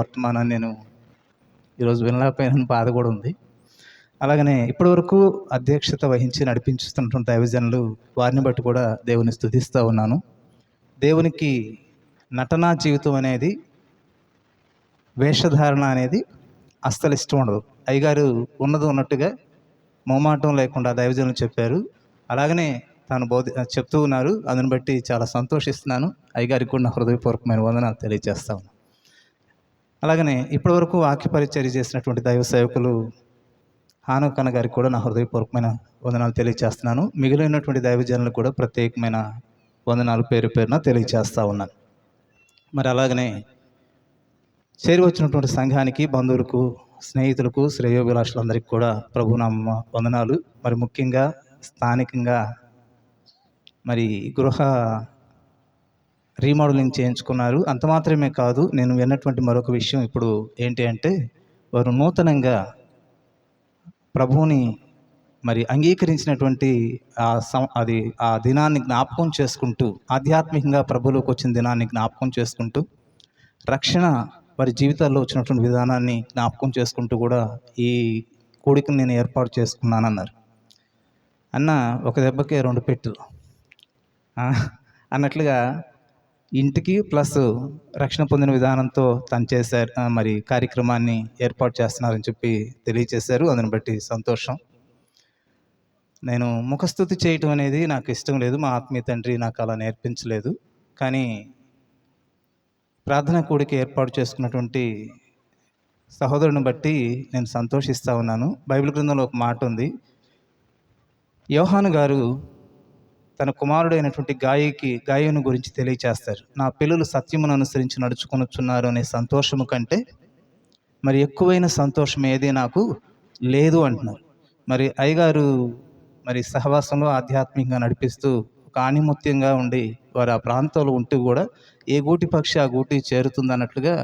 వర్తమానాన్ని నేను ఈరోజు వినలేకపోయిన బాధ కూడా ఉంది. అలాగనే ఇప్పటివరకు అధ్యక్షత వహించి నడిపించుతున్నటువంటి దైవజనులు వారిని బట్టి కూడా దేవుని స్తుతిస్తూ ఉన్నాను. దేవునికి నటనా జీవితం అనేది, వేషధారణ అనేది అస్సలు ఇష్టం ఉండదు. అయ్యగారు ఉన్నది ఉన్నట్టుగా మొహమాటం లేకుండా దైవజనులు చెప్పారు. అలాగనే తాను చెప్తూ ఉన్నారు. అందుని బట్టి చాలా సంతోషిస్తున్నాను. అయ్యగారికి కూడా నా హృదయపూర్వకమైన వందనాలు తెలియజేస్తా ఉన్నాను. అలాగనే ఇప్పటివరకు వాక్య పరిచర్య చేసినటువంటి దైవ సేవకులు హానోకన్న గారికి కూడా నా హృదయపూర్వకమైన వందనాలు తెలియజేస్తున్నాను. మిగిలినటువంటి దైవజనులకు కూడా ప్రత్యేకమైన వందనాలు పేరు పేరున తెలియజేస్తూ ఉన్నాను. మరి అలాగనే చేరి వచ్చినటువంటి సంఘానికి, బంధువులకు, స్నేహితులకు, శ్రేయోభిలాషులందరికీ కూడా ప్రభునామ వందనాలు. మరి ముఖ్యంగా స్థానికంగా మరి గృహ రీమోడలింగ్ చేయించుకున్నారు. అంత మాత్రమే కాదు, నేను విన్నటువంటి మరొక విషయం ఇప్పుడు ఏంటి అంటే, వారు నూతనంగా ప్రభువుని మరి అంగీకరించినటువంటి ఆ దినాన్ని జ్ఞాపకం చేసుకుంటూ, ఆధ్యాత్మికంగా ప్రభువులోకి వచ్చిన దినాన్ని జ్ఞాపకం చేసుకుంటూ, రక్షణ వారి జీవితాల్లో వచ్చినటువంటి విధానాన్ని జ్ఞాపకం చేసుకుంటూ కూడా ఈ కూడికను నేను ఏర్పాటు చేసుకున్నానన్నారు. అన్న ఒక దెబ్బకే 2 పెట్టెలు అన్నట్లుగా ఇంటికి ప్లస్ రక్షణ పొందిన విధానంతో తను చేశారు. మరి కార్యక్రమాన్ని ఏర్పాటు చేస్తున్నారని చెప్పి తెలియచేశారు. అందుని బట్టి సంతోషం. నేను ముఖస్తుతి చేయటం అనేది నాకు ఇష్టం లేదు. మా ఆత్మీయ తండ్రి నాకు అలా నేర్పించలేదు. కానీ ప్రార్థన కూడిక ఏర్పాటు చేసుకున్నటువంటి సహోదరుని బట్టి నేను సంతోషిస్తూ ఉన్నాను. బైబిల్ గ్రంథంలో ఒక మాట ఉంది. యోహాను గారు తన కుమారుడైనటువంటి గాయను గురించి తెలియచేస్తారు. నా పిల్లలు సత్యమును అనుసరించి నడుచుకొనుచున్నారు అనే సంతోషము కంటే మరి ఎక్కువైన సంతోషం ఏది నాకు లేదు అంటున్నారు. మరి అయ్యగారు మరి సహవాసంలో ఆధ్యాత్మికంగా నడిపిస్తూ ఒక ఆణిముత్యంగా ఉండి వారు ఆ ప్రాంతంలో ఉంటూ కూడా ఏ గూటి పక్షి ఆ గూటి చేరుతుంది అన్నట్లుగా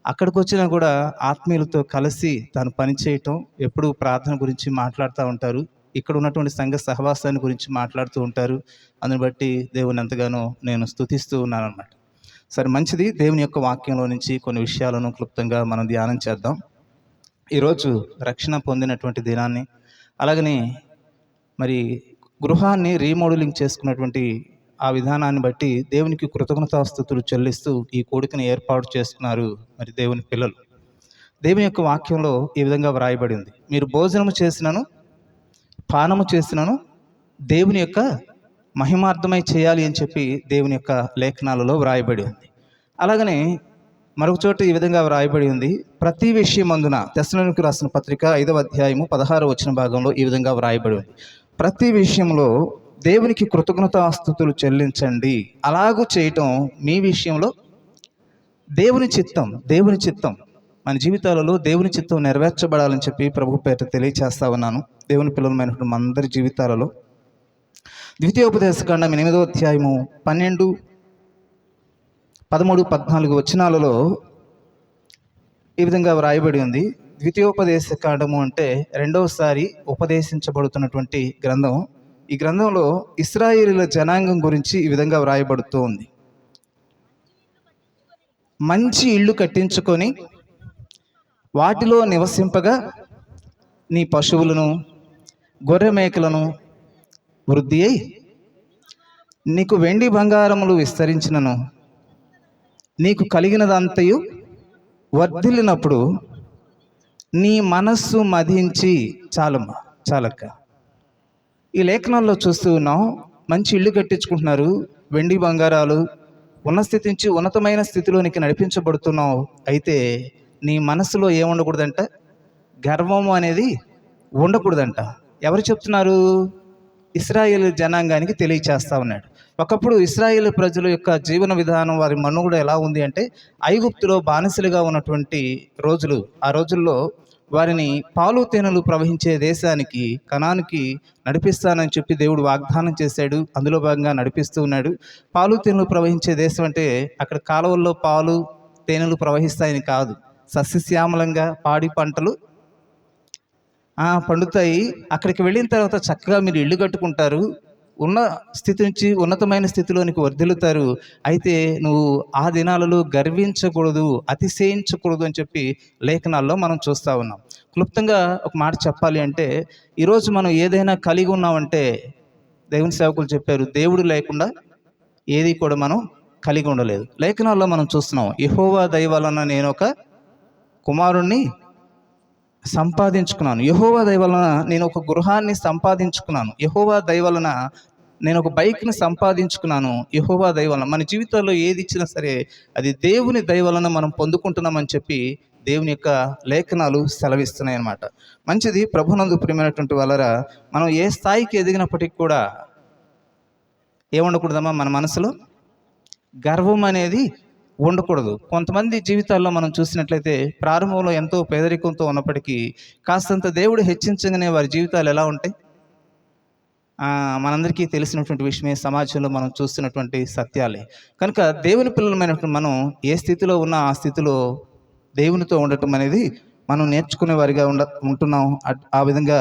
అక్కడికి వచ్చినా కూడా ఆత్మీయులతో కలిసి తాను పనిచేయటం, ఎప్పుడు ప్రార్థన గురించి మాట్లాడుతూ ఉంటారు. ఇక్కడ ఉన్నటువంటి సంఘ సహవాసాన్ని గురించి మాట్లాడుతూ ఉంటారు. అందుని బట్టి దేవుని ఎంతగానో నేను స్తుతిస్తూ ఉన్నాను అన్నమాట. సరే, మంచిది. దేవుని యొక్క వాక్యంలో నుంచి కొన్ని విషయాలను క్లుప్తంగా మనం ధ్యానం చేద్దాం. ఈరోజు రక్షణ పొందినటువంటి దినాన్ని, అలాగనే మరి గృహాన్ని రీమోడలింగ్ చేసుకున్నటువంటి ఆ విధానాన్ని బట్టి దేవునికి కృతజ్ఞతాస్తుతులు చెల్లిస్తూ ఈ కోడికను ఏర్పాటు చేసుకున్నారు మరి దేవుని పిల్లలు. దేవుని యొక్క వాక్యంలో ఈ విధంగా వ్రాయబడి ఉంది. మీరు భోజనము చేసినను పానము చేసినను దేవుని యొక్క మహిమార్థమై చేయాలి అని చెప్పి దేవుని యొక్క లేఖనాలలో వ్రాయబడి ఉంది. అలాగనే మరొక చోట ఈ విధంగా వ్రాయబడి ఉంది. ప్రతి విషయమందున తెస్సలోనికీయులకు రాసిన పత్రిక 5వ అధ్యాయము 16వ వచన భాగంలో ఈ విధంగా వ్రాయబడి ఉంది. ప్రతి విషయంలో దేవునికి కృతజ్ఞతాస్తుతులు చెల్లించండి. అలాగూ చేయటం మీ విషయంలో దేవుని చిత్తం మన జీవితాలలో దేవుని చిత్తం నెరవేర్చబడాలని చెప్పి ప్రభు పేట తెలియచేస్తా ఉన్నాను. దేవుని పిల్లలమైనటువంటి మనందరి జీవితాలలో ద్వితీయోపదేశకాండం 8వ అధ్యాయము 12, 13, 14 వచనాలలో ఈ విధంగా వ్రాయబడి ఉంది. ద్వితీయోపదేశకాండము అంటే రెండవసారి ఉపదేశించబడుతున్నటువంటి గ్రంథం. ఈ గ్రంథంలో ఇశ్రాయేలీయుల జనాంగం గురించి ఈ విధంగా వ్రాయబడుతూ ఉంది. మంచి ఇళ్ళు కట్టించుకొని వాటిలో నివసింపగా నీ పశువులను, గొర్రె మేకలను వృద్ధి అయి నీకు వెండి బంగారములు విస్తరించినను నీకు కలిగినదంతయు వర్ధిల్లినప్పుడు నీ మనస్సు మదించి చాలక్క. ఈ లేఖనాల్లో చూస్తూ ఉన్నాం. మంచి ఇల్లు కట్టించుకుంటున్నారు, వెండి బంగారాలు, ఉన్న స్థితి నుంచి ఉన్నతమైన స్థితిలోనికి నడిపించబడుతున్నావు. అయితే నీ మనసులో ఏముండకూడదంట? గర్వము అనేది ఉండకూడదంట. ఎవరు చెప్తున్నారు? ఇశ్రాయేల్ జనాంగానికి తెలియచేస్తా ఉన్నాడు. ఒకప్పుడు ఇశ్రాయేల్ ప్రజల యొక్క జీవన విధానం, వారి మనుగడ ఎలా ఉంది అంటే, ఐగుప్తులో బానిసలుగా ఉన్నటువంటి రోజులు. ఆ రోజుల్లో వారిని పాలు తేనెలు ప్రవహించే దేశానికి, కనానుకి నడిపిస్తానని చెప్పి దేవుడు వాగ్దానం చేశాడు. అందులో భాగంగా నడిపిస్తూ ఉన్నాడు. పాలు తేనెలు ప్రవహించే దేశం అంటే అక్కడ కాలువల్లో పాలు తేనెలు ప్రవహిస్తాయని కాదు, సస్యశ్యామలంగా పాడి పంటలు పండుతాయి. అక్కడికి వెళ్ళిన తర్వాత చక్కగా మీరు ఇల్లు కట్టుకుంటారు, ఉన్న స్థితి నుంచి ఉన్నతమైన స్థితిలోనికి వర్ధిల్లుతారు. అయితే నువ్వు ఆ దినాలలో గర్వించకూడదు, అతిశయించకూడదు అని చెప్పి లేఖనాల్లో మనం చూస్తూ ఉన్నాం. క్లుప్తంగా ఒక మాట చెప్పాలి అంటే, ఈరోజు మనం ఏదైనా కలిగి ఉన్నామంటే దేవుని సేవకులు చెప్పారు, దేవుడు లేకుండా ఏది కూడా మనం కలిగి ఉండలేదు. లేఖనాల్లో మనం చూస్తున్నాం, యెహోవా దయ వలన నేను ఒక కుమారుణ్ణి సంపాదించుకున్నాను, యెహోవా దయ వలన నేను ఒక గృహాన్ని సంపాదించుకున్నాను, యెహోవా దయ వలన నేను ఒక బైక్ని సంపాదించుకున్నాను, యెహోవా దయ వలన. మన జీవితంలో ఏది ఇచ్చినా సరే అది దేవుని దయ వలన మనం పొందుకుంటున్నామని చెప్పి దేవుని యొక్క లేఖనాలు సెలవిస్తున్నాయి అన్నమాట. మంచిది. ప్రభునందు ప్రియమైనటువంటి వాళ్ళరా, మనం ఏ స్థాయికి ఎదిగినప్పటికీ కూడా ఏముండకూడదమ్మా, మన మనసులో గర్వం అనేది ఉండకూడదు. కొంతమంది జీవితాల్లో మనం చూసినట్లయితే ప్రారంభంలో ఎంతో పేదరికంతో ఉన్నప్పటికీ కాస్తంత దేవుడు హెచ్చించగానే వారి జీవితాలు ఎలా ఉంటాయి? మనందరికీ తెలిసినటువంటి విషయమే, సమాజంలో మనం చూస్తున్నటువంటి సత్యాలే. కనుక దేవుని పిల్లలమైనటువంటి మనం ఏ స్థితిలో ఉన్నా ఆ స్థితిలో దేవునితో ఉండటం అనేది మనం నేర్చుకునే వారిగా ఉంటున్నాం. ఆ విధంగా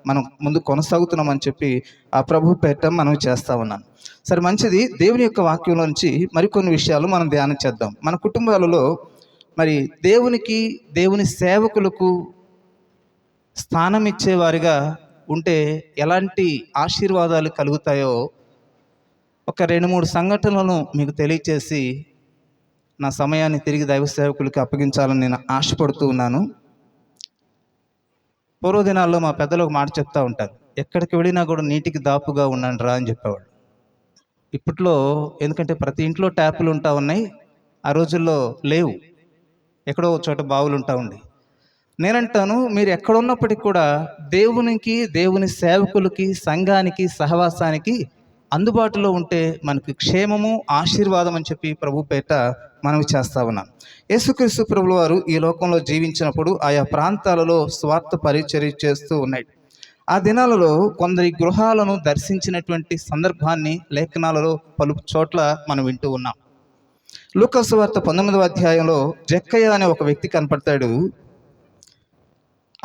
మనం ముందు కొనసాగుతున్నామని చెప్పి ఆ ప్రభు పేట మనం చేస్తూ ఉన్నాం. సరే, మంచిది. దేవుని యొక్క వాక్యంలో నుంచి మరికొన్ని విషయాలు మనం ధ్యానం చేద్దాం. మన కుటుంబాలలో మరి దేవునికి, దేవుని సేవకులకు స్థానం ఇచ్చేవారిగా ఉంటే ఎలాంటి ఆశీర్వాదాలు కలుగుతాయో ఒక 2-3 సంఘటనలను మీకు తెలియచేసి నా సమయాన్ని తిరిగి దైవ సేవకులకి అప్పగించాలని నేను ఆశపడుతూ ఉన్నాను. పూర్వదినాల్లో మా పెద్దలు ఒక మాట చెప్తూ ఉంటారు, ఎక్కడికి వెళ్ళినా కూడా నీటికి దాపుగా ఉండండి రా అని చెప్పేవాడు. ఇప్పట్లో ఎందుకంటే ప్రతి ఇంట్లో ట్యాపులు ఉంటా ఉన్నాయి, ఆ రోజుల్లో లేవు, ఎక్కడో చోట బావులు ఉంటా ఉండి. నేనంటాను, మీరు ఎక్కడున్నప్పటికీ కూడా దేవునికి, దేవుని సేవకులకి, సంఘానికి, సహవాసానికి అందుబాటులో ఉంటే మనకి క్షేమము, ఆశీర్వాదం అని చెప్పి ప్రభు పేట మనవి చేస్తా ఉన్నాను. యేసుక్రీస్తు ప్రభుల వారు ఈ లోకంలో జీవించినప్పుడు ఆయా ప్రాంతాలలో స్వార్థ పరిచర్య చేస్తూ ఉన్నాయి. ఆ దినాలలో కొందరి గృహాలను దర్శించినటువంటి సందర్భాన్ని లేఖనాలలో పలు చోట్ల మనం వింటూ ఉన్నాం. లూకా సువార్త 19వ అధ్యాయంలో జక్కయ్య అనే ఒక వ్యక్తి కనపడతాడు.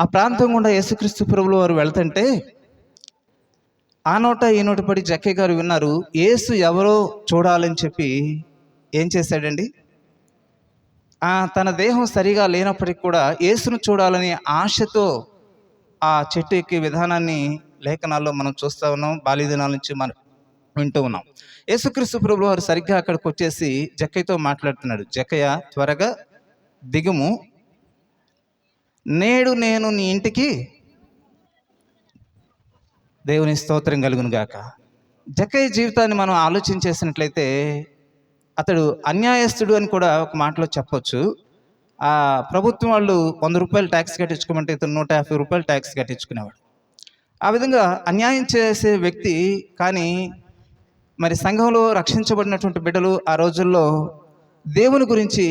ఆ ప్రాంతం గుండా యేసుక్రీస్తు ప్రభుల వారు వెళ్తుంటే ఆ నోట ఈ నోట పడి జక్కయ్య గారు విన్నారు. యేసు ఎవరో చూడాలని చెప్పి ఏం చేశాడండి, తన దేహం సరిగా లేనప్పటికీ కూడా యేసును చూడాలని ఆశతో ఆ చెట్టు ఎక్కే విధానాన్ని లేఖనాల్లో మనం చూస్తూ ఉన్నాం. బాల్య దినాల నుంచి మనం వింటూ ఉన్నాం. యేసుక్రీస్తు ప్రభుల వారు సరిగ్గా అక్కడికి వచ్చేసి జక్కయ్యతో మాట్లాడుతున్నాడు. జక్కయ్య, త్వరగా దిగుము, నేడు నేను నీ ఇంటికి, దేవుని స్తోత్రం కలుగును గాక. జక్కయ్య జీవితాన్ని మనం ఆలోచించేసినట్లయితే అతడు అన్యాయస్తుడు అని కూడా ఒక మాటలో చెప్పొచ్చు. ప్రభుత్వం వాళ్ళు 100 రూపాయలు ట్యాక్స్ కట్టించుకోమంటే ఇతను 150 రూపాయలు ట్యాక్స్ కట్టించుకునేవాడు. ఆ విధంగా అన్యాయం చేసే వ్యక్తి. కానీ మరి సంఘంలో రక్షించబడినటువంటి బిడ్డలు ఆ రోజుల్లో దేవుని గురించి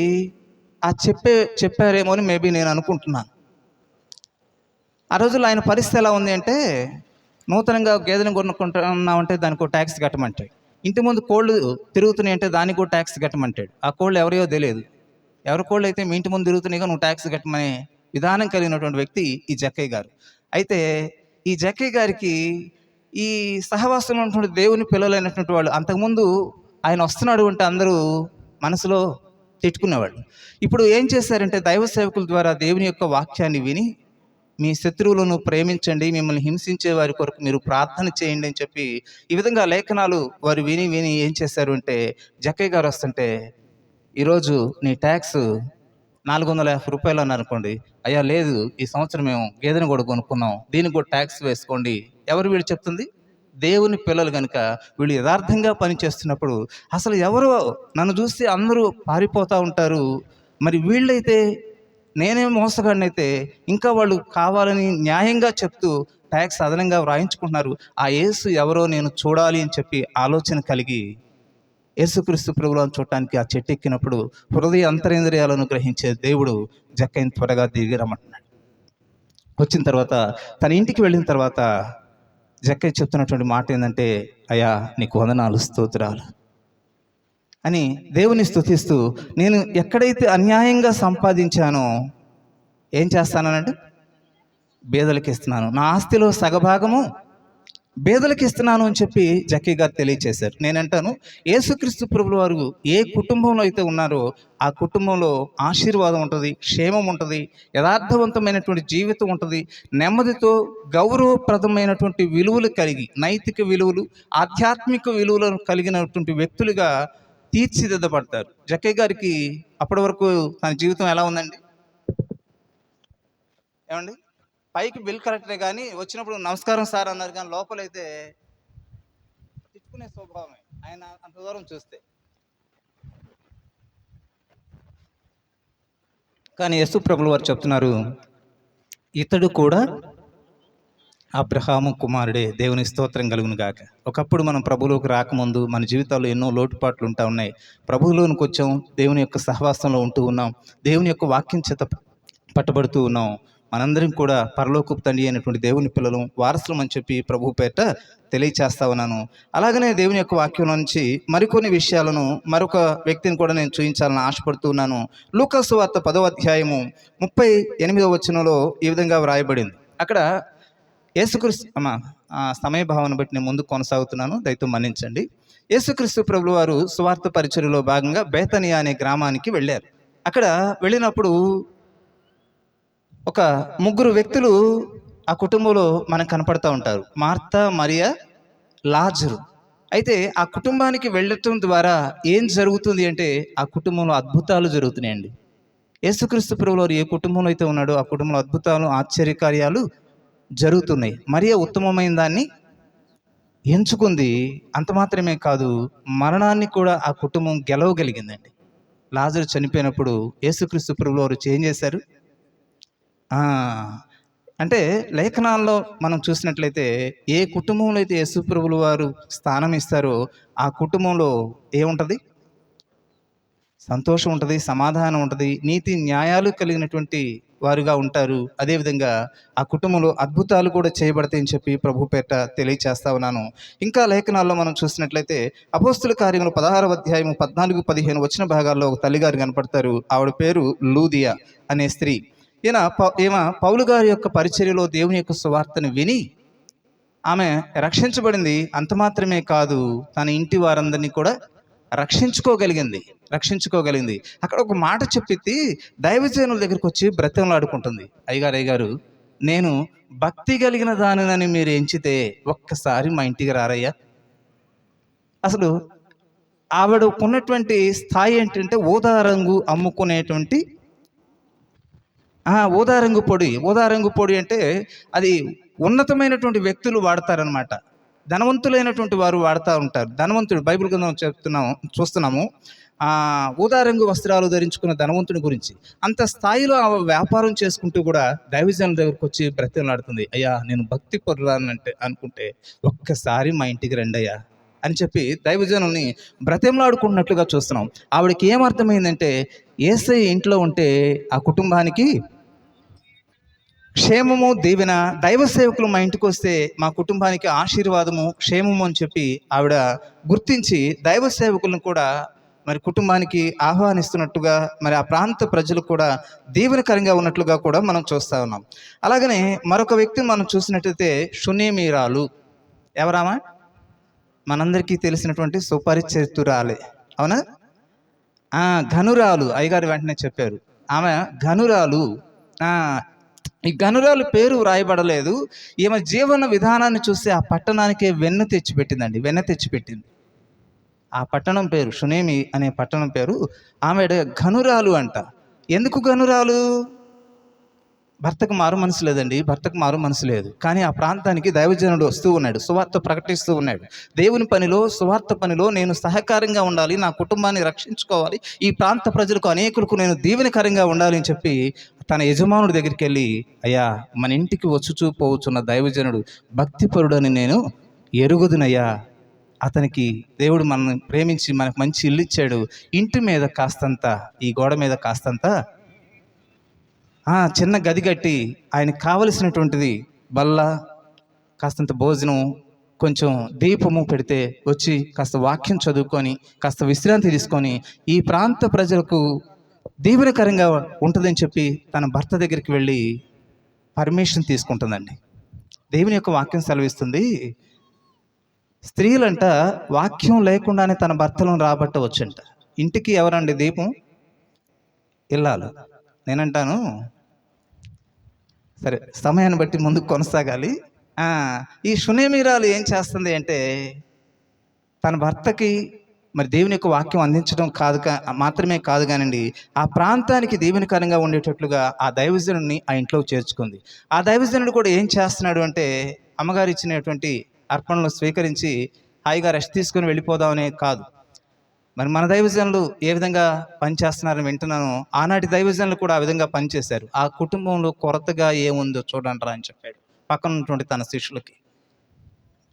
చెప్పారేమో అని మేబీ నేను అనుకుంటున్నాను. ఆ రోజుల్లో ఆయన పరిస్థితి ఎలా ఉంది అంటే, నూతనంగా గేదెలను కొనుక్కుంటున్నామంటే దానికి ఒక ట్యాక్స్ కట్టమంటాడు. ఇంటి ముందు కోళ్ళు తిరుగుతున్నాయి అంటే దానికి కూడా ట్యాక్స్ కట్టమంటాడు. ఆ కోళ్ళు ఎవరియో తెలియదు, ఎవరి కోళ్ళు అయితే మీ ఇంటి ముందు తిరుగుతున్నాయిగా నువ్వు ట్యాక్స్ కట్టమనే విధానం కలిగినటువంటి వ్యక్తి ఈ జక్కయ్య గారు. అయితే ఈ జక్కయ్య గారికి ఈ సహవాసంలో ఉన్నటువంటి దేవుని పిల్లలైనటువంటి వాళ్ళు అంతకుముందు ఆయన వస్తున్నాడు అంటే అందరూ మనసులో తిట్టుకునేవాళ్ళు. ఇప్పుడు ఏం చేశారంటే దైవ సేవకుల ద్వారా దేవుని యొక్క వాక్యాన్ని విని, మీ శత్రువులను ప్రేమించండి, మిమ్మల్ని హింసించే వారి కొరకు మీరు ప్రార్థన చేయండి అని చెప్పి ఈ విధంగా లేఖనాలు వారు విని ఏం చేశారు అంటే, జక్కయ్య గారు వస్తుంటే, ఈరోజు నీ ట్యాక్స్ 450 రూపాయలు అన్నారు అనుకోండి, అయ్యా లేదు, ఈ సంవత్సరం మేము గేదెను కూడా కొనుక్కున్నాం, దీనికి కూడా ట్యాక్స్ వేసుకోండి. ఎవరు వీళ్ళు చెప్తుంది? దేవుని పిల్లలు కనుక వీళ్ళు యథార్థంగా పనిచేస్తున్నప్పుడు అసలు ఎవరో నన్ను చూస్తే అందరూ పారిపోతూ ఉంటారు, మరి వీళ్ళైతే నేనే మోసగాడినైతే ఇంకా వాళ్ళు కావాలని న్యాయంగా చెప్తూ ట్యాక్స్ అదనంగా వ్రాయించుకుంటున్నారు, ఆ యేసు ఎవరో నేను చూడాలి అని చెప్పి ఆలోచన కలిగి యేసుక్రీస్తు ప్రభువులను చూడటానికి ఆ చెట్టు ఎక్కినప్పుడు హృదయ అంతరేంద్రియాలను గ్రహించే దేవుడు జక్కయ్యను త్వరగా దిగి రమ్మంటున్నాడు. వచ్చిన తర్వాత తన ఇంటికి వెళ్ళిన తర్వాత జక్కయ్య చెప్తున్నటువంటి మాట ఏంటంటే, అయ్యా నీకు వందనాలు, స్తోత్రాలు అని దేవుని స్తుతిస్తూ, నేను ఎక్కడైతే అన్యాయంగా సంపాదించానో ఏం చేస్తానంటే బేదలకు ఇస్తున్నాను, నా ఆస్తిలో సగభాగము పేదలకు ఇస్తున్నాను అని చెప్పి జక్కయ్య గారు తెలియచేశారు. నేనంటాను, యేసుక్రీస్తు ప్రభుల వారు ఏ కుటుంబంలో అయితే ఉన్నారో ఆ కుటుంబంలో ఆశీర్వాదం ఉంటుంది, క్షేమం ఉంటుంది, యథార్థవంతమైనటువంటి జీవితం ఉంటుంది, నెమ్మదితో గౌరవప్రదమైనటువంటి విలువలు కలిగి, నైతిక విలువలు, ఆధ్యాత్మిక విలువలను కలిగినటువంటి వ్యక్తులుగా తీర్చిదిద్దబడతారు. జక్కయ్య గారికి అప్పటి వరకు తన జీవితం ఎలా ఉందండి ఏమండి? పైకి బిల్ కరెక్టే కానీ వచ్చినప్పుడు నమస్కారం సార్ అన్నారు, కానీ లోపలైతే తిట్టుకునే స్వభావమే ఆయన అంత దూరం చూస్తే. కానీ యేసు ప్రభుల వారు చెప్తున్నారు, ఇతడు కూడా అబ్రహాము కుమారుడే, దేవుని స్తోత్రం కలుగును గాక. ఒకప్పుడు మనం ప్రభువులోకి రాకముందు మన జీవితాల్లో ఎన్నో లోటుపాట్లు ఉంటా ఉన్నాయి. ప్రభువులోనికి వచ్చాం, దేవుని యొక్క సహవాసంలో ఉంటూ ఉన్నాం, దేవుని యొక్క వాక్యం చేత పట్టబడుతూ ఉన్నాం. మనందరం కూడా పరలోకపు తండ్రి అయినటువంటి దేవుని పిల్లలు, వారసులం అని చెప్పి ప్రభు పేట తెలియచేస్తా ఉన్నాను. అలాగనే దేవుని యొక్క వాక్యం నుంచి మరికొన్ని విషయాలను మరొక వ్యక్తిని కూడా నేను చూపించాలని ఆశపడుతూ ఉన్నాను. లూకా సువార్త 10వ అధ్యాయము 38వ వచనంలో ఈ విధంగా వ్రాయబడింది. అక్కడ యేసుక్రీస్తు సమయ భావన బట్టి నేను ముందు కొనసాగుతున్నాను, దయతో మన్నించండి. యేసుక్రీస్తు ప్రభుల వారు సువార్త పరిచర్యలో భాగంగా బేతనియా అనే గ్రామానికి వెళ్ళారు. అక్కడ వెళ్ళినప్పుడు ఒక ముగ్గురు వ్యక్తులు ఆ కుటుంబంలో మనకు కనపడతా ఉంటారు, మార్తా, మరియా, లాజరు. అయితే ఆ కుటుంబానికి వెళ్ళటం ద్వారా ఏం జరుగుతుంది అంటే ఆ కుటుంబంలో అద్భుతాలు జరుగుతున్నాయండి. యేసుక్రీస్తు ప్రభువు వారు ఏ కుటుంబంలో అయితే ఉన్నాడో ఆ కుటుంబంలో అద్భుతాలు, ఆశ్చర్యకార్యాలు జరుగుతున్నాయి. మరియా ఉత్తమమైన దాన్ని ఎంచుకుంది. అంత మాత్రమే కాదు, మరణాన్ని కూడా ఆ కుటుంబం గెలవగలిగిందండి. లాజరు చనిపోయినప్పుడు యేసుక్రీస్తు ప్రభువు వారు ఏం చేశారు అంటే లేఖనాల్లో మనం చూసినట్లయితే ఏ కుటుంబంలో అయితే యేసు ప్రభువుల వారు స్థానం ఇస్తారో ఆ కుటుంబంలో ఏముంటుంది? సంతోషం ఉంటుంది, సమాధానం ఉంటుంది, నీతి న్యాయాలు కలిగినటువంటి వారుగా ఉంటారు. అదేవిధంగా ఆ కుటుంబంలో అద్భుతాలు కూడా చేయబడతాయని చెప్పి ప్రభు పేట తెలియచేస్తా ఉన్నాను. ఇంకా లేఖనాల్లో మనం చూసినట్లయితే అపోస్తుల కార్యములు 16వ అధ్యాయము 14-15 వచ్చిన భాగాల్లో ఒక తల్లిగారు కనపడతారు. ఆవిడ పేరు లూదియా అనే స్త్రీ. ఈమె పౌలు గారి యొక్క పరిచర్యలో దేవుని యొక్క సువార్తను విని ఆమె రక్షించబడింది. అంత మాత్రమే కాదు, తన ఇంటి వారందరినీ కూడా రక్షించుకోగలిగింది. అక్కడ ఒక మాట చెప్పిద్ది, దైవజనుల దగ్గరికి వచ్చి బ్రతిమలాడుకుంటుంది. అయ్యగారు, నేను భక్తి కలిగిన దానిని మీరు ఎంచితే ఒక్కసారి మా ఇంటికి రారయ్యా. అసలు ఆవిడ ఉన్నటువంటి స్థాయి ఏంటంటే ఊదా రంగు అమ్ముకునేటువంటి ఊదా రంగు పొడి అంటే అది ఉన్నతమైనటువంటి వ్యక్తులు వాడతారనమాట. ధనవంతులైనటువంటి వారు వాడుతూ ఉంటారు. ధనవంతుడు బైబిల్ గ్రంథం చూస్తున్నాము. ఊదా రంగు వస్త్రాలు ధరించుకున్న ధనవంతుని గురించి. అంత స్థాయిలో ఆ వ్యాపారం చేసుకుంటూ కూడా దైవజనుల దగ్గరకు వచ్చి బ్రతిమలాడుతుంది. అయ్యా, నేను భక్తి పొందాలంటే అనుకుంటే ఒక్కసారి మా ఇంటికి రండి అయ్యా అని చెప్పి దైవజనుల్ని బ్రతిమలాడుకున్నట్లుగా చూస్తున్నాం. ఆవిడకి ఏమర్థమైందంటే యేసయ్య ఇంట్లో ఉంటే ఆ కుటుంబానికి క్షేమము, దీవెన, దైవ సేవకులు మా ఇంటికి వస్తే మా కుటుంబానికి ఆశీర్వాదము, క్షేమము అని చెప్పి ఆవిడ గుర్తించి దైవ సేవకులను కూడా మరి కుటుంబానికి ఆహ్వానిస్తున్నట్టుగా, మరి ఆ ప్రాంత ప్రజలు కూడా దీవెనకరంగా ఉన్నట్లుగా కూడా మనం చూస్తూ ఉన్నాం. అలాగనే మరొక వ్యక్తిని మనం చూసినట్లయితే షునేమీరాలు. ఎవరామా? మనందరికీ తెలిసినటువంటి సుపరిచితురాలే, అవునా? ఘనురాలు. అయ్యగారు వెంటనే చెప్పారు, ఆమె ఘనురాలు. ఈ ఘనురాలు పేరు వ్రాయబడలేదు. ఈమె జీవన విధానాన్ని చూస్తే ఆ పట్టణానికే వెన్న తెచ్చిపెట్టింది. ఆ పట్టణం పేరు షునేమి అనే పట్టణం పేరు. ఆమె ఘనురాలు అంట. ఎందుకు ఘనురాలు? భర్తకు మారు మనసు లేదండి, భర్తకు మారు మనసు లేదు. కానీ ఆ ప్రాంతానికి దైవజనుడు వస్తూ ఉన్నాడు, సువార్త ప్రకటిస్తూ ఉన్నాడు. దేవుని పనిలో, సువార్త పనిలో నేను సహకారంగా ఉండాలి, నా కుటుంబాన్ని రక్షించుకోవాలి, ఈ ప్రాంత ప్రజలకు అనేకులకు నేను దీవెనకరంగా ఉండాలి అని చెప్పి తన యజమానుడి దగ్గరికి వెళ్ళి, అయ్యా, మన ఇంటికి వచ్చుచూ పోవచ్చున్న దైవజనుడు భక్తిపరుడని నేను ఎరుగుదునయ్యా. అతనికి దేవుడు మనల్ని ప్రేమించి మనకు మంచి ఇల్లు ఇచ్చాడు. ఇంటి మీద కాస్తంత, ఈ గోడ మీద కాస్తంత చిన్న గది కట్టి ఆయనకు కావలసినటువంటిది బల్ల, కాస్తంత భోజనం, కొంచెం దీపము పెడితే వచ్చి కాస్త వాక్యం చదువుకొని కాస్త విశ్రాంతి తీసుకొని ఈ ప్రాంత ప్రజలకు దీవెనకరంగా ఉంటుందని చెప్పి తన భర్త దగ్గరికి వెళ్ళి పర్మిషన్ తీసుకుంటుందండి. దేవుని యొక్క వాక్యం సెలవిస్తుంది, స్త్రీలంట వాక్యం లేకుండానే తన భర్తలను రాబట్టవచ్చంట. ఇంటికి ఎవరండి దీపం? ఇల్లాలు. నేనంటాను, సరే సమయాన్ని బట్టి ముందుకు కొనసాగాలి. ఆ, ఈ షునేమీరాలు ఏం చేస్తుంది అంటే తన భర్తకి మరి దేవుని యొక్క వాక్యం అందించడం మాత్రమే కాదు కానండి, ఆ ప్రాంతానికి దీవెనకరంగా ఉండేటట్లుగా ఆ దైవజనుడిని ఆ ఇంట్లోకి చేర్చుకుంది. ఆ దైవజనుడు కూడా ఏం చేస్తున్నాడు అంటే అమ్మగారు ఇచ్చినటువంటి అర్పణలు స్వీకరించి హాయిగా రెస్ట్ తీసుకొని వెళ్ళిపోదామనే కాదు. మరి మన దైవజనులు ఏ విధంగా పనిచేస్తున్నారని వింటున్నాను. ఆనాటి దైవజనులు కూడా ఆ విధంగా పనిచేశారు. ఆ కుటుంబంలో కొరతగా ఏముందో చూడండి రా అని చెప్పాడు పక్కన ఉన్నటువంటి తన శిష్యులకి.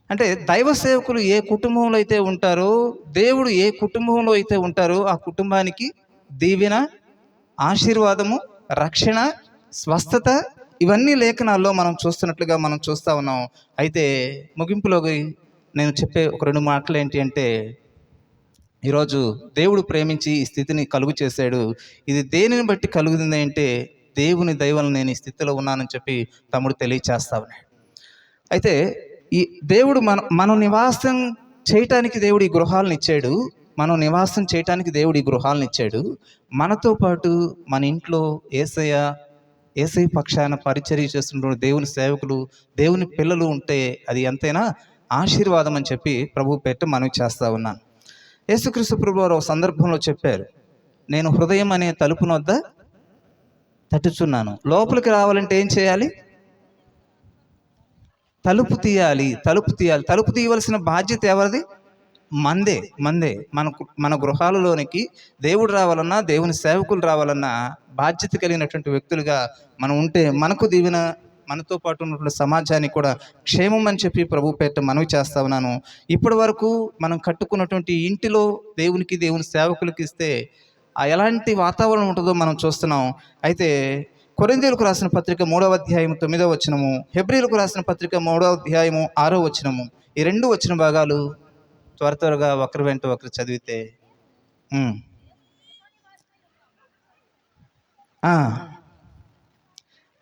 అంటే దైవ సేవకులు ఏ కుటుంబంలో అయితే ఉంటారో, దేవుడు ఏ కుటుంబంలో అయితే ఉంటారో ఆ కుటుంబానికి దీవెన, ఆశీర్వాదము, రక్షణ, స్వస్థత ఇవన్నీ లేఖనాల్లో మనం చూస్తున్నట్లుగా మనం చూస్తూ ఉన్నాం. అయితే ముగింపులోకి నేను చెప్పే ఒక 2 మాటలు ఏంటి అంటే, ఈరోజు దేవుడు ప్రేమించి ఈ స్థితిని కలుగు చేశాడు. ఇది దేనిని బట్టి కలుగుతుంది అంటే దేవుని దయ వలన నేను ఈ స్థితిలో ఉన్నానని చెప్పి తమ్ముడు తెలియచేస్తా ఉన్నాడు. అయితే ఈ దేవుడు మనం నివాసం చేయటానికి దేవుడు ఈ గృహాలను ఇచ్చాడు. మనం నివాసం చేయటానికి దేవుడు ఈ గృహాలను ఇచ్చాడు. మనతో పాటు మన ఇంట్లో యేసయ్య పక్షాన పరిచర్య చేస్తున్న దేవుని సేవకులు, దేవుని పిల్లలు ఉంటే అది ఎంతైనా ఆశీర్వాదం అని చెప్పి ప్రభు పెట్టి మనవి చేస్తూ ఉన్నాను. యేసుక్రీస్తు ప్రభువు వారు ఒక సందర్భంలో చెప్పారు, నేను హృదయం అనే తలుపున వద్ద తట్టుచున్నాను. లోపలికి రావాలంటే ఏం చేయాలి? తలుపు తీయాలి. తలుపు తీయవలసిన బాధ్యత ఎవరిది? మందే. మన గృహాలలోనికి దేవుడు రావాలన్నా, దేవుని సేవకులు రావాలన్నా బాధ్యత కలిగినటువంటి వ్యక్తులుగా మనం ఉంటే మనకు దీవెన, మనతో పాటు ఉన్నటువంటి సమాజానికి కూడా క్షేమం అని చెప్పి ప్రభు పేరిట మనవి చేస్తా ఉన్నాను. ఇప్పటి వరకు మనం కట్టుకున్నటువంటి ఇంటిలో దేవునికి, దేవుని సేవకులకి ఇస్తే ఎలాంటి వాతావరణం ఉంటుందో మనం చూస్తున్నాం. అయితే కొరింథీయులకు రాసిన పత్రిక 3వ అధ్యాయం 9వ వచనము, హెబ్రీయులకు రాసిన పత్రిక 3వ అధ్యాయము 6వ వచనము, ఈ 2 వచన భాగాలు త్వరగా ఒకరి వెంట ఒకరు చదివితే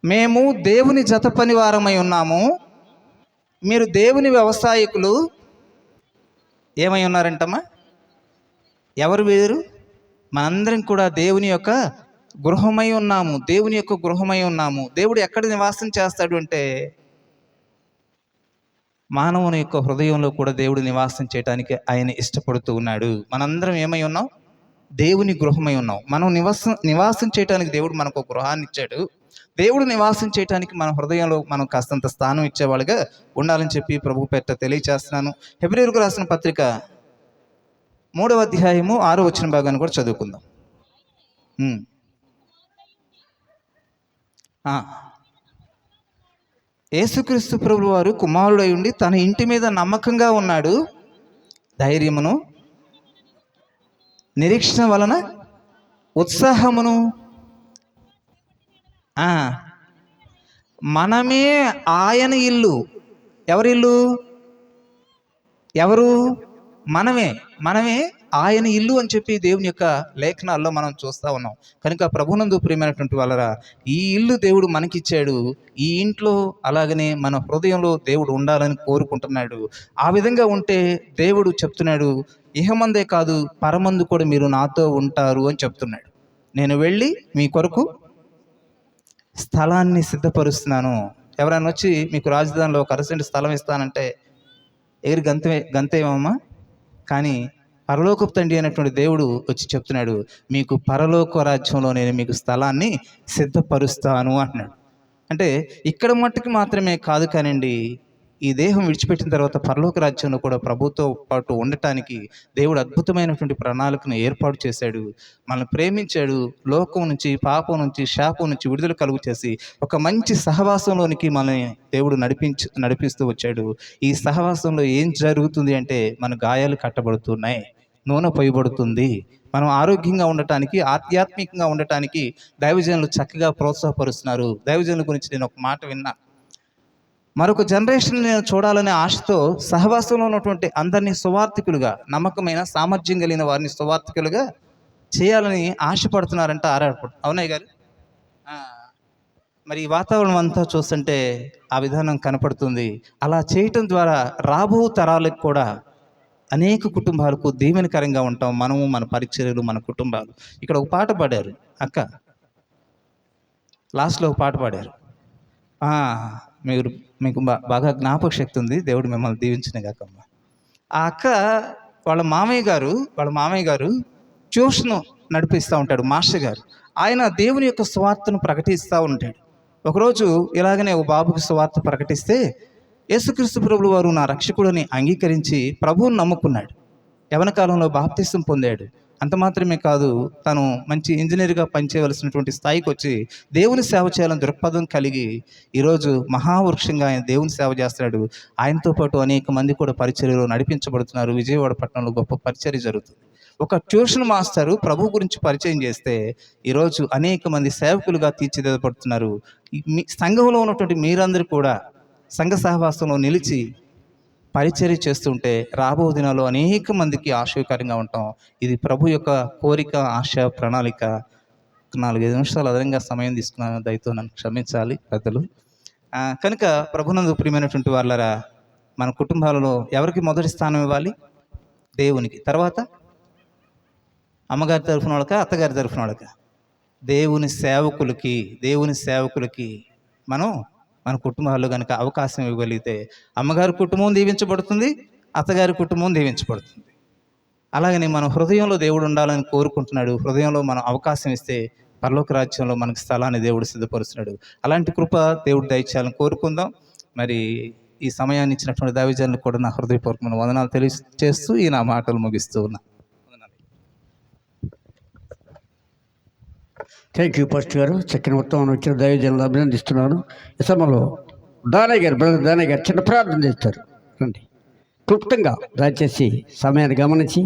మేము దేవుని జత పని వారమై ఉన్నాము, మీరు దేవుని వ్యవసాయకులు ఏమై ఉన్నారంటమ్మా? ఎవరు వీరు? మనందరం కూడా దేవుని యొక్క గృహమై ఉన్నాము. దేవుని యొక్క గృహమై ఉన్నాము. దేవుడు ఎక్కడ నివాసం చేస్తాడు అంటే మానవుని యొక్క హృదయంలో కూడా దేవుడు నివాసం చేయడానికి ఆయన ఇష్టపడుతూ ఉన్నాడు. మనందరం ఏమై ఉన్నాం? దేవుని గృహమై ఉన్నాం. మనం నివాసం చేయడానికి దేవుడు మనకు ఒక గృహాన్ని ఇచ్చాడు. దేవుడు నివాసం చేయడానికి మన హృదయంలో మనం కాస్తంత స్థానం ఇచ్చేవాళ్ళుగా ఉండాలని చెప్పి ప్రభు పేరిట తెలియచేస్తున్నాను. హెబ్రీయులకు రాసిన పత్రిక 3వ అధ్యాయము 6వ వచన భాగాన్ని కూడా చదువుకుందాం. యేసుక్రీస్తు ప్రభువు వారు కుమారుడై ఉండి తన ఇంటి మీద నమ్మకంగా ఉన్నాడు. ధైర్యమును, నిరీక్షణ వలన ఉత్సాహమును, మనమే ఆయన ఇల్లు. ఎవరి ఇల్లు? ఎవరు? మనమే ఆయన ఇల్లు అని చెప్పి దేవుని యొక్క లేఖనాల్లో మనం చూస్తూ ఉన్నాం. కనుక ప్రభునందు ప్రియమైనటువంటి వాళ్ళరా, ఈ ఇల్లు దేవుడు మనకిచ్చాడు. ఈ ఇంట్లో అలాగనే మన హృదయంలో దేవుడు ఉండాలని కోరుకుంటున్నాడు. ఆ విధంగా ఉంటే దేవుడు చెప్తున్నాడు, ఇహమందే కాదు పరమందు కూడా మీరు నాతో ఉంటారు అని చెప్తున్నాడు. నేను వెళ్ళి మీ కొరకు స్థలాన్ని సిద్ధపరుస్తున్నాను. ఎవరైనా వచ్చి మీకు రాజధానిలో ఒక అరసెంట్ స్థలం ఇస్తానంటే ఎగిరి గంతేమమ్మా? కానీ పరలోకపు తండ్రి అయినటువంటి దేవుడు వచ్చి చెప్తున్నాడు, మీకు పరలోక రాజ్యంలో నేను మీకు స్థలాన్ని సిద్ధపరుస్తాను అంటున్నాడు. అంటే ఇక్కడ మట్టుకు మాత్రమే కాదు కానండి, ఈ దేహం విడిచిపెట్టిన తర్వాత పరలోక రాజ్యంలో కూడా ప్రభుతో పాటు ఉండటానికి దేవుడు అద్భుతమైనటువంటి ప్రణాళికను ఏర్పాటు చేశాడు. మనల్ని ప్రేమించాడు. లోకం నుంచి, పాపం నుంచి, శాపం నుంచి విడుదల కలుగు చేసి ఒక మంచి సహవాసంలోనికి మనల్ని దేవుడు నడిపిస్తూ వచ్చాడు. ఈ సహవాసంలో ఏం జరుగుతుంది అంటే మన గాయాలు కట్టబడుతున్నాయి, నూనె పోయబడుతుంది. మనం ఆరోగ్యంగా ఉండటానికి, ఆధ్యాత్మికంగా ఉండటానికి దైవజనులు చక్కగా ప్రోత్సాహపరుస్తున్నారు. దైవజనుల గురించి నేను ఒక మాట విన్నా. మరొక జనరేషన్ నేను చూడాలనే ఆశతో సహవాసంలో ఉన్నటువంటి అందరినీ సువార్థికులుగా, నమ్మకమైన సామర్థ్యం కలిగిన వారిని సువార్థికులుగా చేయాలని ఆశపడుతున్నారంట, ఆరాటపడు. అవునాయి గారు? మరి ఈ వాతావరణం అంతా చూస్తుంటే ఆ విధానం కనపడుతుంది. అలా చేయటం ద్వారా రాబో తరాలకు కూడా అనేక కుటుంబాలకు దీవెనకరంగా ఉంటాం మనము, మన పరిచర్యలు, మన కుటుంబాలు. ఇక్కడ ఒక పాట పాడారు అక్క, లాస్ట్లో ఒక పాట పాడారు. మీరు మీకు బాగా జ్ఞాపక శక్తి ఉంది, దేవుడు మిమ్మల్ని దీవించిన కాకమ్మ. ఆ అక్క వాళ్ళ మామయ్య గారు ట్యూషన్ నడిపిస్తూ ఉంటాడు, మాస్టర్ గారు. ఆయన దేవుని యొక్క సువార్తను ప్రకటిస్తూ ఉంటాడు. ఒకరోజు ఇలాగనే ఒక బాబుకి సువార్త ప్రకటిస్తే యేసుక్రీస్తు ప్రభువు వారు నా రక్షకుడిని అంగీకరించి ప్రభువుని నమ్ముకున్నాడు. యవన కాలంలో బాప్తిసం పొందాడు. అంత మాత్రమే కాదు, తను మంచి ఇంజనీర్గా పనిచేయవలసినటువంటి స్థాయికి వచ్చి దేవుని సేవ చేయాలని దృక్పథం కలిగి ఈరోజు మహావృక్షంగా ఆయన దేవుని సేవ చేస్తున్నాడు. ఆయనతో పాటు అనేక మంది కూడా పరిచర్యలో నడిపించబడుతున్నారు. విజయవాడ పట్టణంలో గొప్ప పరిచర్య జరుగుతుంది. ఒక ట్యూషన్ మాస్టరు ప్రభు గురించి పరిచయం చేస్తే ఈరోజు అనేక మంది సేవకులుగా తీర్చిదిద్దబడుతున్నారు. మీ సంఘంలో ఉన్నటువంటి మీరందరూ కూడా సంఘ సహవాసంలో నిలిచి పరిచర్య చేస్తుంటే రాబో దినాల్లో అనేక మందికి ఆశీర్వాదకరంగా ఉంటాం. ఇది ప్రభు యొక్క కోరిక, ఆశ, ప్రణాళిక. 4-5 నిమిషాలు అదనంగా సమయం తీసుకున్నాను, దయతో నన్ను క్షమించాలి పెద్దలు. కనుక ప్రభునందు ప్రియమైనటువంటి వాళ్ళరా, మన కుటుంబాలలో ఎవరికి మొదటి స్థానం ఇవ్వాలి? దేవునికి. తర్వాత అమ్మగారి తరఫున వాళ్ళక, అత్తగారి తరఫున వాళ్ళక? దేవుని సేవకులకి మనం మన కుటుంబాల్లో కనుక అవకాశం ఇవ్వగలిగితే అమ్మగారి కుటుంబం దీవించబడుతుంది, అత్తగారి కుటుంబం దీవించబడుతుంది. అలాగని మన హృదయంలో దేవుడు ఉండాలని కోరుకుంటున్నాడు. హృదయంలో మనం అవకాశం ఇస్తే పరలోక రాజ్యంలో మనకు స్థలాన్ని దేవుడు సిద్ధపరుస్తున్నాడు. అలాంటి కృప దేవుడు దయచేయాలని కోరుకుందాం. మరి ఈ సమయాన్ని ఇచ్చినటువంటి దైవజనులకు కూడా నా హృదయపూర్వకమైన వందనాలు తెలియజేస్తూ ఈ నా మాటలు ముగిస్తూ ఉన్నా. థ్యాంక్ యూ పాస్టర్ గారు. చక్కని మొత్తం వచ్చిన దైవజనులను అభినందిస్తున్నాను. ఈ సమయంలో బ్రదర్ దానయ్య గారు చిన్న ప్రార్థన చేస్తారు. రండి, క్లుప్తంగా దయచేసి సమయాన్ని గమనించి.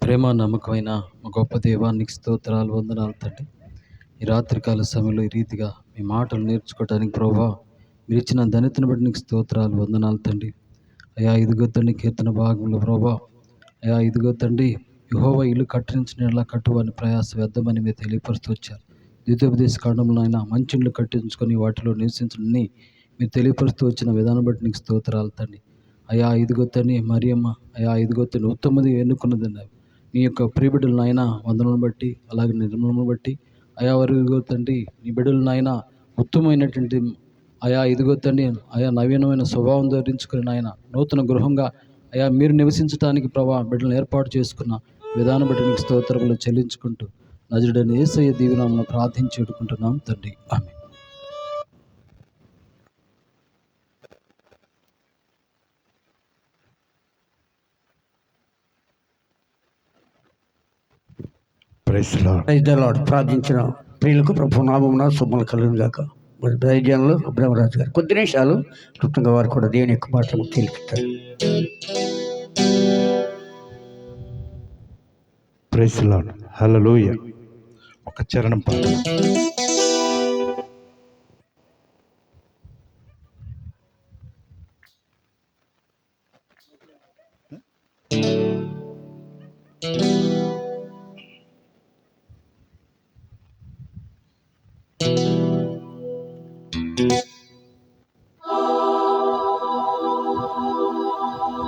ప్రేమ నమ్మకమైన మా గొప్ప దేవానికి స్తోత్రాలు, వందనాలు తండ్రి. ఈ రాత్రికాల సమయంలో ఈ రీతిగా మీ మాటలు నేర్చుకోవడానికి ప్రభువా మీరు ఇచ్చిన ధన్యతను బట్టి నీకు స్తోత్రాలు, వందనాలు తండ్రి. అయా ఇదిగో తండ్రి కీర్తన భాగంలో ప్రభువా, అయా ఇదిగో తండ్రి యెహోవా ఇల్లు కట్టించిన ఎలా కట్టువాని ప్రయాస వ్యర్థమని మీరు తెలియపరుస్తూ వచ్చారు. ద్వితీయోపదేశ కాండంలో ఆయన మంచి ఇల్లు కట్టించుకొని వాటిలో నివసించడని మీరు తెలియపరుస్తూ వచ్చిన విధానం బట్టి నీకు స్తోత్రాలు తండ్రి. అయా ఇదిగో తండ్రి మరియమ్మ, అయా ఇదిగో తండ్రి ఉత్తమది ఎన్నుకున్నది నీ యొక్క ప్రియబిడ్డలు నాయన వందనను బట్టి, అలాగే నిర్మలను బట్టి, అయా వారు ఇదిగో తండ్రి నీ బిడ్డలు నాయన ఉత్తమమైనటువంటి అయా ఇదిగో తండ్రి అయా నవీనమైన స్వభావం ధరించుకుని నాయన నూతన గృహంగా అయా మీరు నివసించడానికి ప్రభా బిడ్డలను ఏర్పాటు చేసుకున్న విధానం బట్టి నీకు స్తోత్రములు చెల్లించుకుంటూ నజరుడైన యేసయ్య దీవెనామమున ప్రార్థించి వేడుకుంటున్నాం తండ్రి, ఆమేన్. Praise the lord. ప్రార్థించిన ప్రియులకు ప్రభు నామమున శుభములు కలుగును గాక. మరి దైవజనులు బ్రహ్మరాజు గారు కొద్ది నిమిషాలు క్లుప్తంగా వారు కూడా దేవుని యొక్క మాటలు తెలుపుతారు. Praise the Lord. హల్లెలూయా. ఒక చరణం పాట.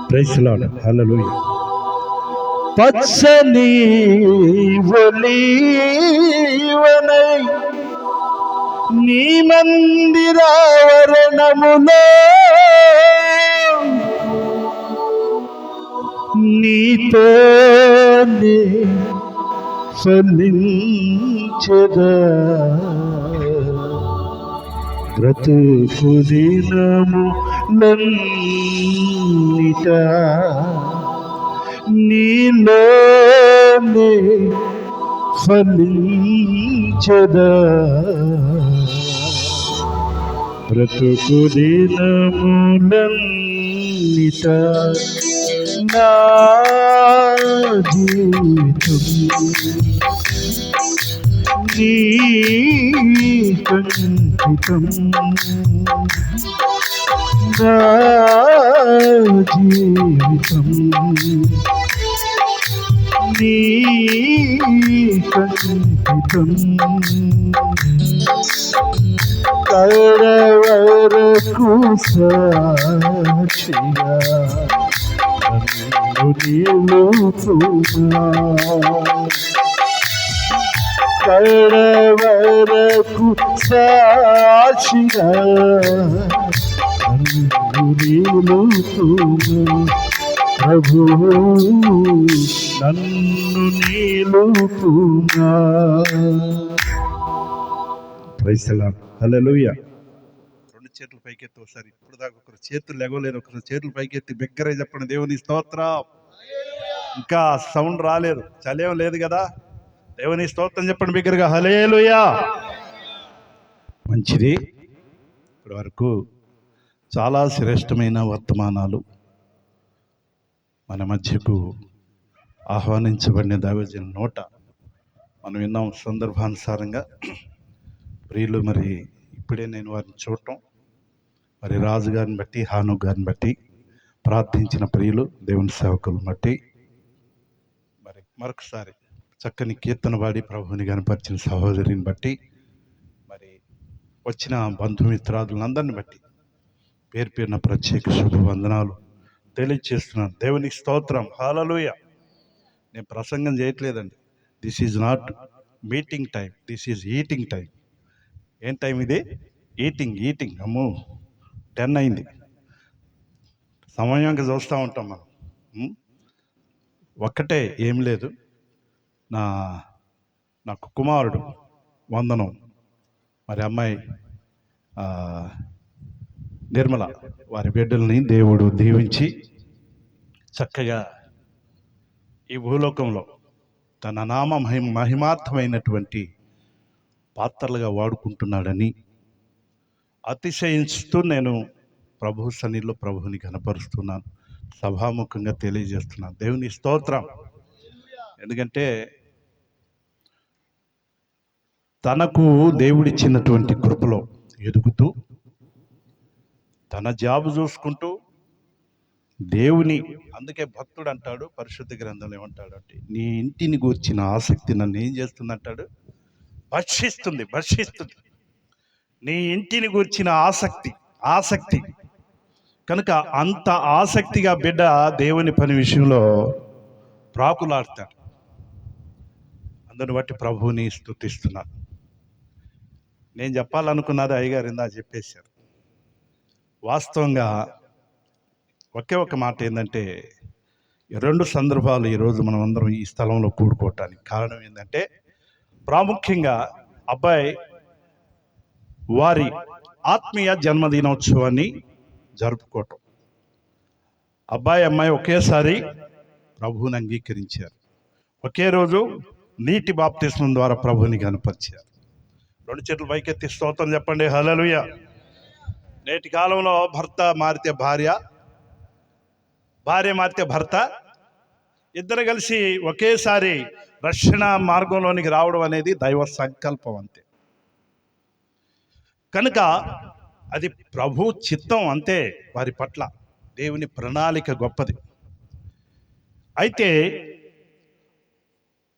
Praise the Lord. హల్లెలూయా. పచ్చని ఒలీవనై నీ మందిరావరణములో నీతోనే ఫలించెదా బ్రతుకు దినము నన్నిట నీలోనే ఫలించెదా బ్రతుకు దినములన్నిట నా జీవితం నీ కంకితం నా జీవితం నీ సంగీతం కడవరకు సాక్షిగా నన్ను నిలుపుమా. కడవరకు సాక్షిగా నన్ను నిలుపుమా. ప్రభు నన్ను నిలుపుమా. Praise the Lord. హల్లెలూయా. రెండు చేతులు పైకెత్తి ఒకసారి. ఇప్పుడు దాకా ఒకరు చేతులు లెగవలేదు, ఒకరు చేతులు పైకెత్తి బిగ్గరే చెప్పండి, దేవుని స్తోత్రం. ఇంకా సౌండ్ రాలేదు, చలేం లేదు కదా. దేవుని స్తోత్రం చెప్పండి బిగ్గరగా, హల్లెలూయా. మంచిది. ఇప్పటి వరకు చాలా శ్రేష్టమైన వర్తమానాలు మన మధ్యకు ఆహ్వానించబడిన దైవజనుల నోట మనం విన్నాం. సందర్భానుసారంగా ప్రియులు, మరి ఇప్పుడే నేను వారిని చూడటం, మరి రాజు గారిని బట్టి, హాను గారిని బట్టి, ప్రార్థించిన ప్రియులు దేవుని సేవకులను బట్టి, మరి మరొకసారి చక్కని కీర్తన పాడి ప్రభువుని కనపరిచిన సహోదరిని బట్టి, మరి వచ్చిన బంధుమిత్రాదులందరిని బట్టి పేరు పేరున ప్రత్యేక శుభవందనాలు తెలియజేస్తున్నాను. దేవునికి స్తోత్రం. హల్లెలూయా. నేను ప్రసంగం చేయట్లేదండి. This is not meeting time, this is eating time. ఏం టైం ఇది? ఈటింగ్. అమ్మో, 10 అయింది. సమయంగా చూస్తూ ఉంటాం మనం. ఒక్కటే ఏం లేదు, నాకు కుమారుడు వందనం, మరి అమ్మాయి నిర్మల, వారి బిడ్డల్ని దేవుడు దీవించి చక్కగా ఈ భూలోకంలో తన నామ మహిమార్థమైనటువంటి పాత్రలుగా వాడుకుంటున్నాడని అతిశయిస్తూ నేను ప్రభు సన్నిధిలో ప్రభువుని కనపరుస్తున్నాను, సభాముఖంగా తెలియజేస్తున్నాను. దేవుని స్తోత్రం. ఎందుకంటే తనకు దేవుడిచ్చినటువంటి కృపలో ఎదుగుతూ, తన జాబు చూసుకుంటూ దేవుని, అందుకే భక్తుడు అంటాడు పరిశుద్ధ గ్రంథంలో ఏమంటాడు అంటే, నీ ఇంటిని గూర్చిన ఆసక్తి నన్ను ఏం చేస్తుందంటాడు? భక్షిస్తుంది. నీ ఇంటిని గూర్చిన ఆసక్తి కనుక అంత ఆసక్తిగా బిడ్డ దేవుని పని విషయంలో ప్రాకులాడతాడు. అందుని బట్టి ప్రభువుని స్తుతిస్తున్నాను. నేను చెప్పాలనుకున్నది అయ్యగారు ఇందా చెప్పేశారు. వాస్తవంగా ఒకే ఒక మాట ఏంటంటే, 2 సందర్భాలు ఈరోజు మనం అందరం ఈ స్థలంలో కూడుకోవటానికి కారణం ఏంటంటే, ప్రాముఖ్యంగా అబ్బాయి వారి ఆత్మీయ జన్మదినోత్సవాన్ని జరుపుకోవటం. అబ్బాయి అమ్మాయి ఒకేసారి ప్రభువుని అంగీకరించారు. ఒకే రోజు నీటి బాప్తిస్మం ద్వారా ప్రభువుని కనపరిచారు. 2 చేతులు పైకెత్తి స్తోత్రం చెప్పండి, హల్లెలూయా. నేటి కాలంలో భర్త మారితే భార్య మారితే భర్త, ఇద్దరు కలిసి ఒకేసారి రక్షణ మార్గంలోనికి రావడం అనేది దైవ సంకల్పం అంతే. కనుక అది ప్రభు చిత్తం అంతే. వారి పట్ల దేవుని ప్రణాళిక గొప్పది. అయితే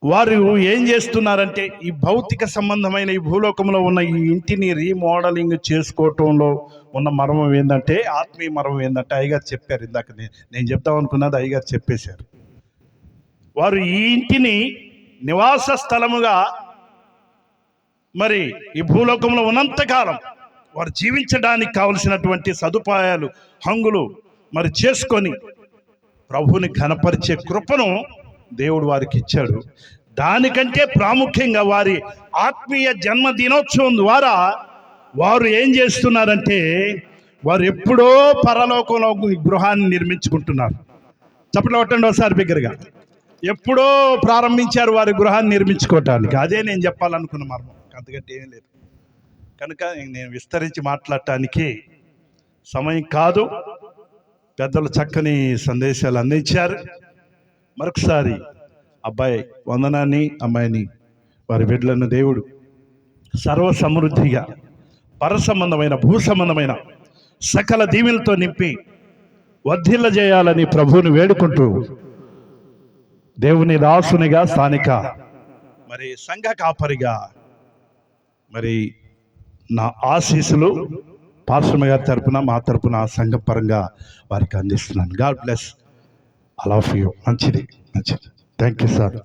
వారు ఏం చేస్తున్నారంటే, ఈ భౌతిక సంబంధమైన ఈ భూలోకంలో ఉన్న ఈ ఇంటిని రీమోడలింగ్ చేసుకోవటంలో ఉన్న మర్మం ఏంటంటే, ఆత్మీయ మర్మం ఏంటంటే, అయ్యగారు చెప్పారు. ఇందాక నేను చెప్తాం అనుకున్నది అయ్యగారు చెప్పేశారు. వారు ఈ ఇంటిని నివాస స్థలముగా, మరి ఈ భూలోకంలో ఉన్నంతకాలం వారు జీవించడానికి కావలసినటువంటి సదుపాయాలు, హంగులు మరి చేసుకొని ప్రభువుని ఘనపరిచే కృపను దేవుడు వారికి ఇచ్చాడు. దానికంటే ప్రాముఖ్యంగా వారి ఆత్మీయ జన్మదినోత్సవం ద్వారా వారు ఏం చేస్తున్నారంటే, వారు ఎప్పుడో పరలోకంలో గృహాన్ని నిర్మించుకుంటున్నారు. చప్పట్లు కొట్టండి ఒకసారి బిగ్గరగా. ఎప్పుడో ప్రారంభించారు వారి గృహాన్ని నిర్మించుకోవటానికి. అదే నేను చెప్పాలనుకున్న మర్మం, అంతకంటే ఏం లేదు. కనుక నేను విస్తరించి మాట్లాడటానికి సమయం కాదు. పెద్దలు చక్కని సందేశాలు అందించారు. మరొకసారి అబ్బాయి వందనాన్ని, అమ్మాయిని, వారి బిడ్డలను దేవుడు సర్వ సమృద్ధిగా పరసంబంధమైన, భూ సంబంధమైన సకల దీవెనలతో నింపి వర్ధిల్ల చేయాలని ప్రభువుని వేడుకుంటూ దేవుని దాసునిగా, స్థానిక మరి సంఘ కాపరిగా మరి నా ఆశీస్సులు పాస్టర్ గారి తరపున, మా తరపున సంఘ పరంగా వారికి అందిస్తున్నాను. God bless all of you. మంచిది. Thank you sir.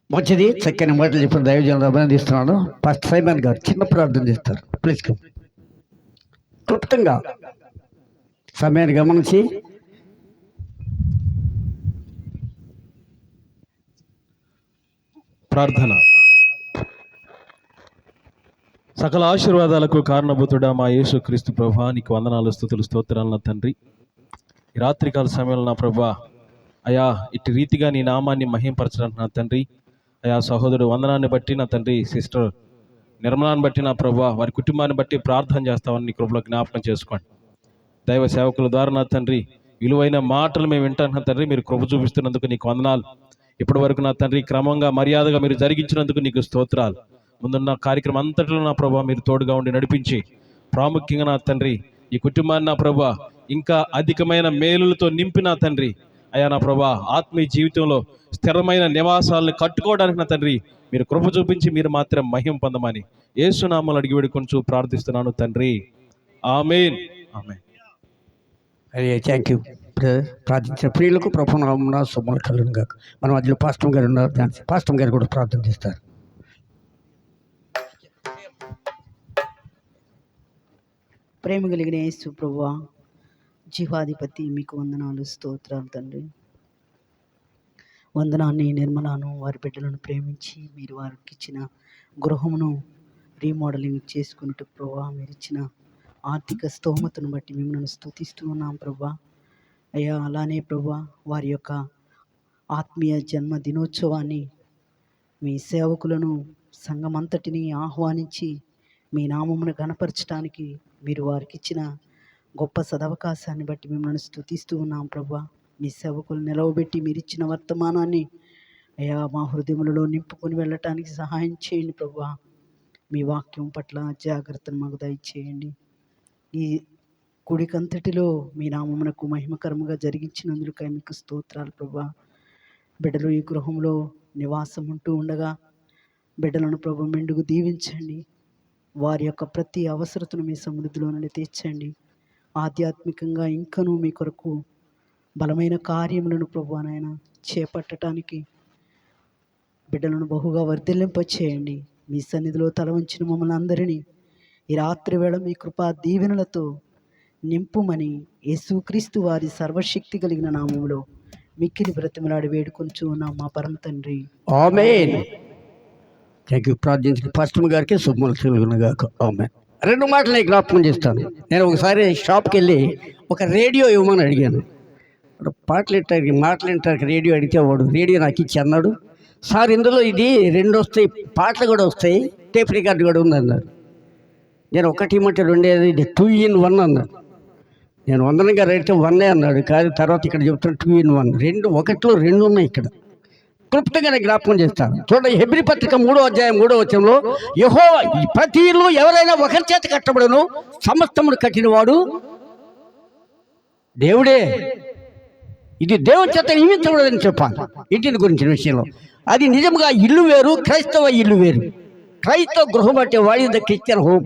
మంచిది, చక్కని మాటలు చెప్పిన దైవజనులు అభినందిస్తున్నాను. పాస్టర్ సైమన్ గారు చిన్న ప్రార్థన చేస్తారు. Please come. క్లుప్తంగా సమయాన్ని గమనించి ప్రార్థన. సకల ఆశీర్వాదాలకు కారణభూతుడా మా యేసు క్రీస్తు ప్రభా, నీకు వందనాలు, స్తుతులు, స్తోత్రాలు నా తండ్రి. ఈ రాత్రికాల సమయంలో నా ప్రభా అయా ఇటు రీతిగా నీ నామాన్ని మహింపరచడానికి నా తండ్రి, అయా సహోదరుడు వందనాన్ని బట్టి నా తండ్రి, సిస్టర్ నిర్మలాన్ని బట్టి నా ప్రభా, వారి కుటుంబాన్ని బట్టి ప్రార్థన చేస్తామని నీ కృపలో జ్ఞాపకం చేసుకోండి. దైవ సేవకుల ద్వారా నా తండ్రి విలువైన మాటలు మేము వింటాను నా తండ్రి. మీరు కృప చూపిస్తున్నందుకు నీకు వందనాలు. ఇప్పటి వరకు నా తండ్రి క్రమంగా మర్యాదగా మీరు జరిగించినందుకు నీకు స్తోత్రాలు. ముందున్న కార్యక్రమం అంతటిలో నా ప్రభా మీరు తోడుగా ఉండి నడిపించి, ప్రాముఖ్యంగా నా తండ్రి ఈ కుటుంబాన్ని నా ప్రభా ఇంకా అధికమైన మేలులతో నింపి నా తండ్రి, అయా నా ప్రభా ఆత్మీయ జీవితంలో స్థిరమైన నివాసాలను కట్టుకోవడానికి నా తండ్రి మీరు కృప చూపించి మీరు మాత్రం మహిమ పొందమని యేసు నామములో అడిగి వేడుకొంచు ప్రార్థిస్తున్నాను తండ్రి. ఆమేన్. ఆమేన్. అదే థ్యాంక్ యూ. ప్రార్థించిన ప్రియులకు ప్రభునామమున శుభములు కలుగును గాక. మన మధ్యలో పాస్టర్ గారు ఉన్నారు. పాస్టర్ గారు కూడా ప్రార్థన చేస్తారు. ప్రేమ కలిగిన యేసు ప్రభువా, జీవాధిపతి, మీకు వందనాలు, స్తోత్రాలు తండ్రి. వందనాన్ని నిర్మలాను వారి బిడ్డలను ప్రేమించి మీరు వారికి ఇచ్చిన గృహమును రీమోడలింగ్ చేసుకున్నట్టు ప్రభువా, మీరు ఇచ్చిన ఆర్థిక స్తోమతను బట్టి మిమ్మల్ని స్తుతిస్తూ ఉన్నాం ప్రభువా. అయ్యా అలానే ప్రభువా వారి యొక్క ఆత్మీయ జన్మ దినోత్సవాన్ని మీ సేవకులను సంఘమంతటిని ఆహ్వానించి మీ నామమును గణపరచడానికి మీరు వారికి ఇచ్చిన గొప్ప సదవకాశాన్ని బట్టి మిమ్మల్ని స్తుతిస్తూ ఉన్నాం ప్రభువా. మీ సేవకులు నిలవబెట్టి మీరు ఇచ్చిన వర్తమానాన్ని అయ్యా మా హృదయములలో నింపుకొని వెళ్ళటానికి సహాయం చేయండి ప్రభువా. మీ వాక్యం పట్ల జాగ్రత్తను మాకు దయచేయండి. ఈ కుడికంతటిలో మీ నామమునకు మహిమకరముగా జరిగించినందుకై మీకు స్తోత్రాలు ప్రభువా. బిడ్డలు ఈ గృహంలో నివాసం ఉంటూ ఉండగా బిడ్డలను ప్రభు మెండుగు దీవించండి. వారి యొక్క ప్రతి అవసరతను మీ సమృద్ధిలో నుండి తీర్చండి. ఆధ్యాత్మికంగా ఇంకనూ మీ కొరకు బలమైన కార్యములను ప్రభు నాయన చేపట్టడానికి బిడ్డలను బహుగా వర్ధిల్లింపచేయండి. మీ సన్నిధిలో తల వంచిన మమ్మల్ని అందరినీ ఈ రాత్రి వేళ మీ కృపా దీవెనలతో నింపుమని యేసుక్రీస్తు వారి సర్వశక్తి కలిగిన నామములో మిక్కిలి బ్రతిమలాడి వేడుకొంచు ఉన్నాం మా పరమ తండ్రి. ఆమేన్. Thank you. ప్రార్థించిన పాస్టర్ గారికి శుభములు కలుగును గాక. ఆమేన్. రెండు మాటలు నేను జ్ఞాపకం చేస్తాను. నేను ఒకసారి షాప్కి వెళ్ళి ఒక రేడియో ఇవ్వమని అడిగాను. పాటలు వింటానికి మాటలు వింటానికి రేడియో అడిగితే వాడు రేడియో నాకు ఇచ్చి అన్నాడు, సార్ ఇందులో ఇది 2 వస్తాయి, పాటలు కూడా వస్తాయి, టేప్ రికార్డు కూడా ఉంది అన్నాడు. నేను ఒకటి ఇమ్మంటే 2 ఇది 2 in 1 అన్నాడు. నేను వందనంగా రైతే 1 అన్నాడు, కానీ తర్వాత ఇక్కడ చెప్తాను 2 in 1. 2 ఒకటిలో 2 ఉన్నాయి. ఇక్కడ క్లుప్తంగా నేను జ్ఞాపకం చేస్తాను. చూడండి, హెబ్రీ పత్రిక 3వ అధ్యాయం 3వ వచనంలో యెహోవా ప్రతి ఇల్లు ఎవరైనా ఒకరి చేత కట్టబడును, సమస్తమును కట్టినవాడు దేవుడే. ఇది దేవుని చేత నియమించబడదని చెప్పాలి ఇంటిని గురించిన విషయంలో. అది నిజంగా ఇల్లు వేరు, క్రైస్తవ ఇల్లు వేరు. క్రైస్తవ గృహం అంటే వాడి ద క్రిస్టియన్ హోమ్.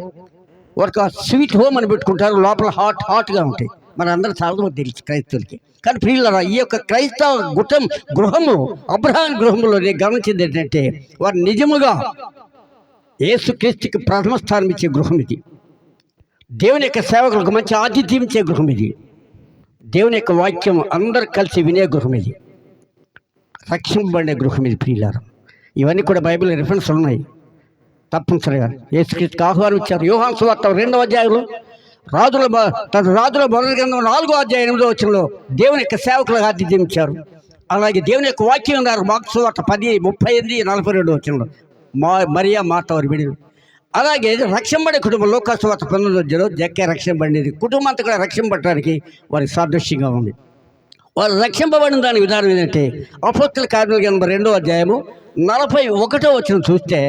ఒక స్వీట్ హోమ్ అని పెట్టుకుంటారు, లోపల హాట్గా ఉంటాయి. మన అందరూ చాలా మంది తెలుసు క్రైస్తవులకి. కానీ ప్రియులారా, ఈ యొక్క క్రైస్తవ గృహము అబ్రహాం గృహంలో నేను గమనించింది ఏంటంటే, వారు నిజముగా యేసుక్రీస్తుకి ప్రథమ స్థానం ఇచ్చే గృహం ఇది. దేవుని యొక్క సేవకులకు మంచి ఆతిథ్యం ఇచ్చే గృహం ఇది. దేవుని యొక్క వాక్యం అందరు కలిసి వినే గృహం ఇది. రక్షింపబడే గృహం ఇది. ప్రియులారా, ఇవన్నీ కూడా బైబిల్ రిఫరెన్స్ ఉన్నాయి. తప్పనిసరిగా యేసుక్రీస్తుకి ఆహ్వానం ఇచ్చారు. యోహాను సువార్త 2వ అధ్యాయంలో రాజుల మొదటి గ్రంథం 4వ అధ్యాయం 8వ వచనంలో దేవుని యొక్క సేవకులకు ఆతిథ్యం ఇచ్చారు. అలాగే దేవుని యొక్క వాక్యం ఉన్నారు. మార్కు సువార్త 10:38, 42 వచనంలో మరియా మాత వారి బిడ్డలు. అలాగే రక్షింపబడే కుటుంబం లూకా సువార్త 19వ జక్కే రక్షింపబడినది. కుటుంబం అంతా కూడా రక్షింపబడటానికి వారికి సాదృశ్యంగా ఉంది. వారు రక్షింపబడిన దాని విధానం ఏంటంటే, అపోస్తల కార్యాల గ్రంథం 2వ అధ్యాయము 41వ వచనం చూస్తే,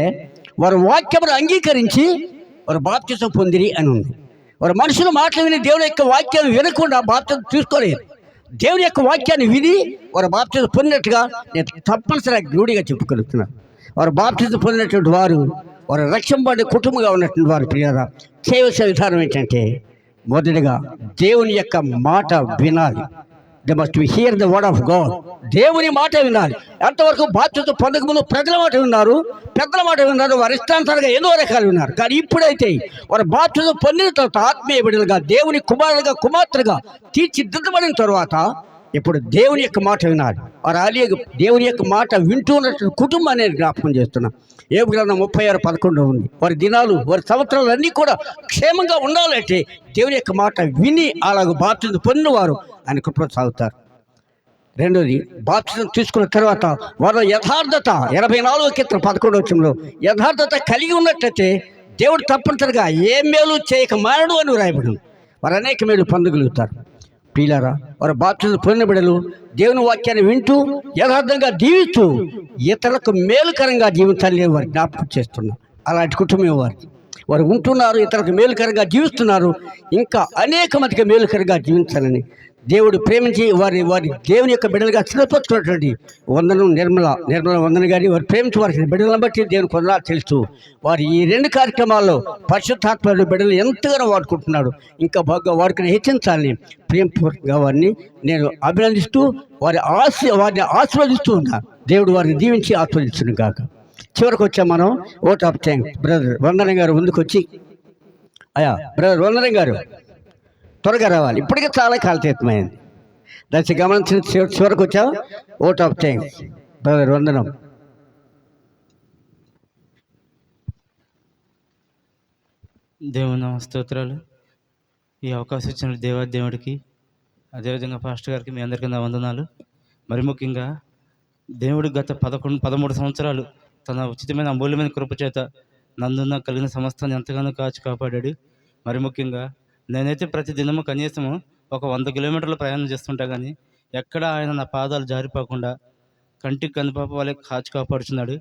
వారు వాక్యమును అంగీకరించి వారు బాప్తిసం పొందిరి అని ఉంది. వారు మనుషుల మాటలు విని దేవుని యొక్క వాక్యాన్ని వినకుండా బాప్తిసం తీసుకోలేదు. దేవుని యొక్క వాక్యాన్ని విని వారు బాప్తిజం పొందినట్టుగా నేను తప్పనిసరిగా గ్రూడిగా చెప్పుకొలుస్తున్నాను. వారు బాప్తిజం పొందినటువంటి వారు రక్షింపబడే కుటుంబంగా ఉన్నటువంటి వారు ప్రియారా చేయవలసిన విధానం ఏంటంటే మొదటిగా దేవుని యొక్క మాట వినాలి. They must here the word of God. దేవుని మాట వినాలి. ఎంతవరకు బాప్తిజం పొందకముందు ప్రజల మాట విన్నారు, పెద్దల మాట విన్నారు, వారి ఇష్టానుసారంగా ఎన్నో రకాలు విన్నారు. కానీ ఇప్పుడైతే వారు బాప్తిజం పొందిన తర్వాత ఆత్మీయ బిడ్డలుగా దేవుని కుమారులుగా కుమార్తెలుగా తీర్చిదిద్దబడిన తర్వాత ఇప్పుడు దేవుని యొక్క మాట వినాలి. వారు అలాగే దేవుని యొక్క మాట వింటున్నట్టు కుటుంబాన్ని నేను జ్ఞాపకం చేస్తున్నాను. యోబు గ్రంథం 36:11 ఉంది. వారి దినాలు వారి సంవత్సరాలు అన్నీ కూడా క్షేమంగా ఉండాలంటే దేవుని యొక్క మాట విని అలాగ బాప్తిజం పొందిన వారు ఆయన కృపలో సాగుతారు. రెండోది, బాప్తిజం తీసుకున్న తర్వాత వారు యథార్థత 84:11 యథార్థత కలిగి ఉన్నట్లయితే దేవుడు తప్పనిసరిగా ఏ మేలు చేయక మారడు అని రాయబడింది. వారు అనేక మేలు పొందగలుగుతారు. ప్రియులారా, వారు బాప్తిజం పొందిన బిడ్డలు దేవుని వాక్యాన్ని వింటూ యథార్థంగా జీవిస్తూ ఇతరులకు మేలుకరంగా జీవితాన్ని వారు జ్ఞాపకం చేస్తున్నారు. అలాంటి కుటుంబం వారు ఉంటున్నారు, ఇతరులకు మేలుకరంగా జీవిస్తున్నారు. ఇంకా అనేక మందికి మేలుకరంగా జీవించాలని దేవుడు ప్రేమించి వారి దేవుని యొక్క బిడ్డలుగా స్థిరపరచుకున్నటువంటి నిర్మల వందన గారి వారు ప్రేమించి వారి బిడ్డలను బట్టి దేవుని కొందరు తెలుస్తూ వారు ఈ 2 కార్యక్రమాల్లో పరిశుద్ధాత్మ బిడ్డలు ఎంతగానో వాడుకుంటున్నాడు. ఇంకా బాగా వాడుకుని హెచ్చించాలని ప్రేమపూర్వకంగా వారిని నేను అభినందిస్తూ వారిని ఆశీర్వదిస్తూ ఉన్నాను. దేవుడు వారిని దీవించి ఆశీర్వదించును గాక. చివరికి వచ్చాం మనం. Vote of thanks. బ్రదర్ వందన గారు ముందుకు వచ్చి, బ్రదర్ వందన గారు త్వరగా రావాలి, ఇప్పటికే చాలా కాలతీతమైంది. దాన్ని గమనించిన చివరికి వచ్చావు. ఓట్ ఆఫ్ థ్యాంక్స్ బ్రదర్ వందనం. దేవుని స్తోత్రాలు. ఈ అవకాశం ఇచ్చిన దేవుడికి, అదేవిధంగా పాస్టర్ గారికి, మీ అందరికీ నా వందనాలు. మరి ముఖ్యంగా దేవుడు గత 13 సంవత్సరాలు తన ఉచితమైన అమూల్యమైన కృప చేత నన్ను కలిగిన సమస్తాన్ని ఎంతగానో కాచి కాపాడాడు. మరి ముఖ్యంగా నేనైతే ప్రతి దినము కనీసము ఒక 100 కిలోమీటర్ల ప్రయాణం చేస్తుంటా, కానీ ఎక్కడ ఆయన నా పాదాలు జారిపోకుండా కంటికి కనుపాప వాళ్ళకి కాచి కాపాడుచున్నాడు.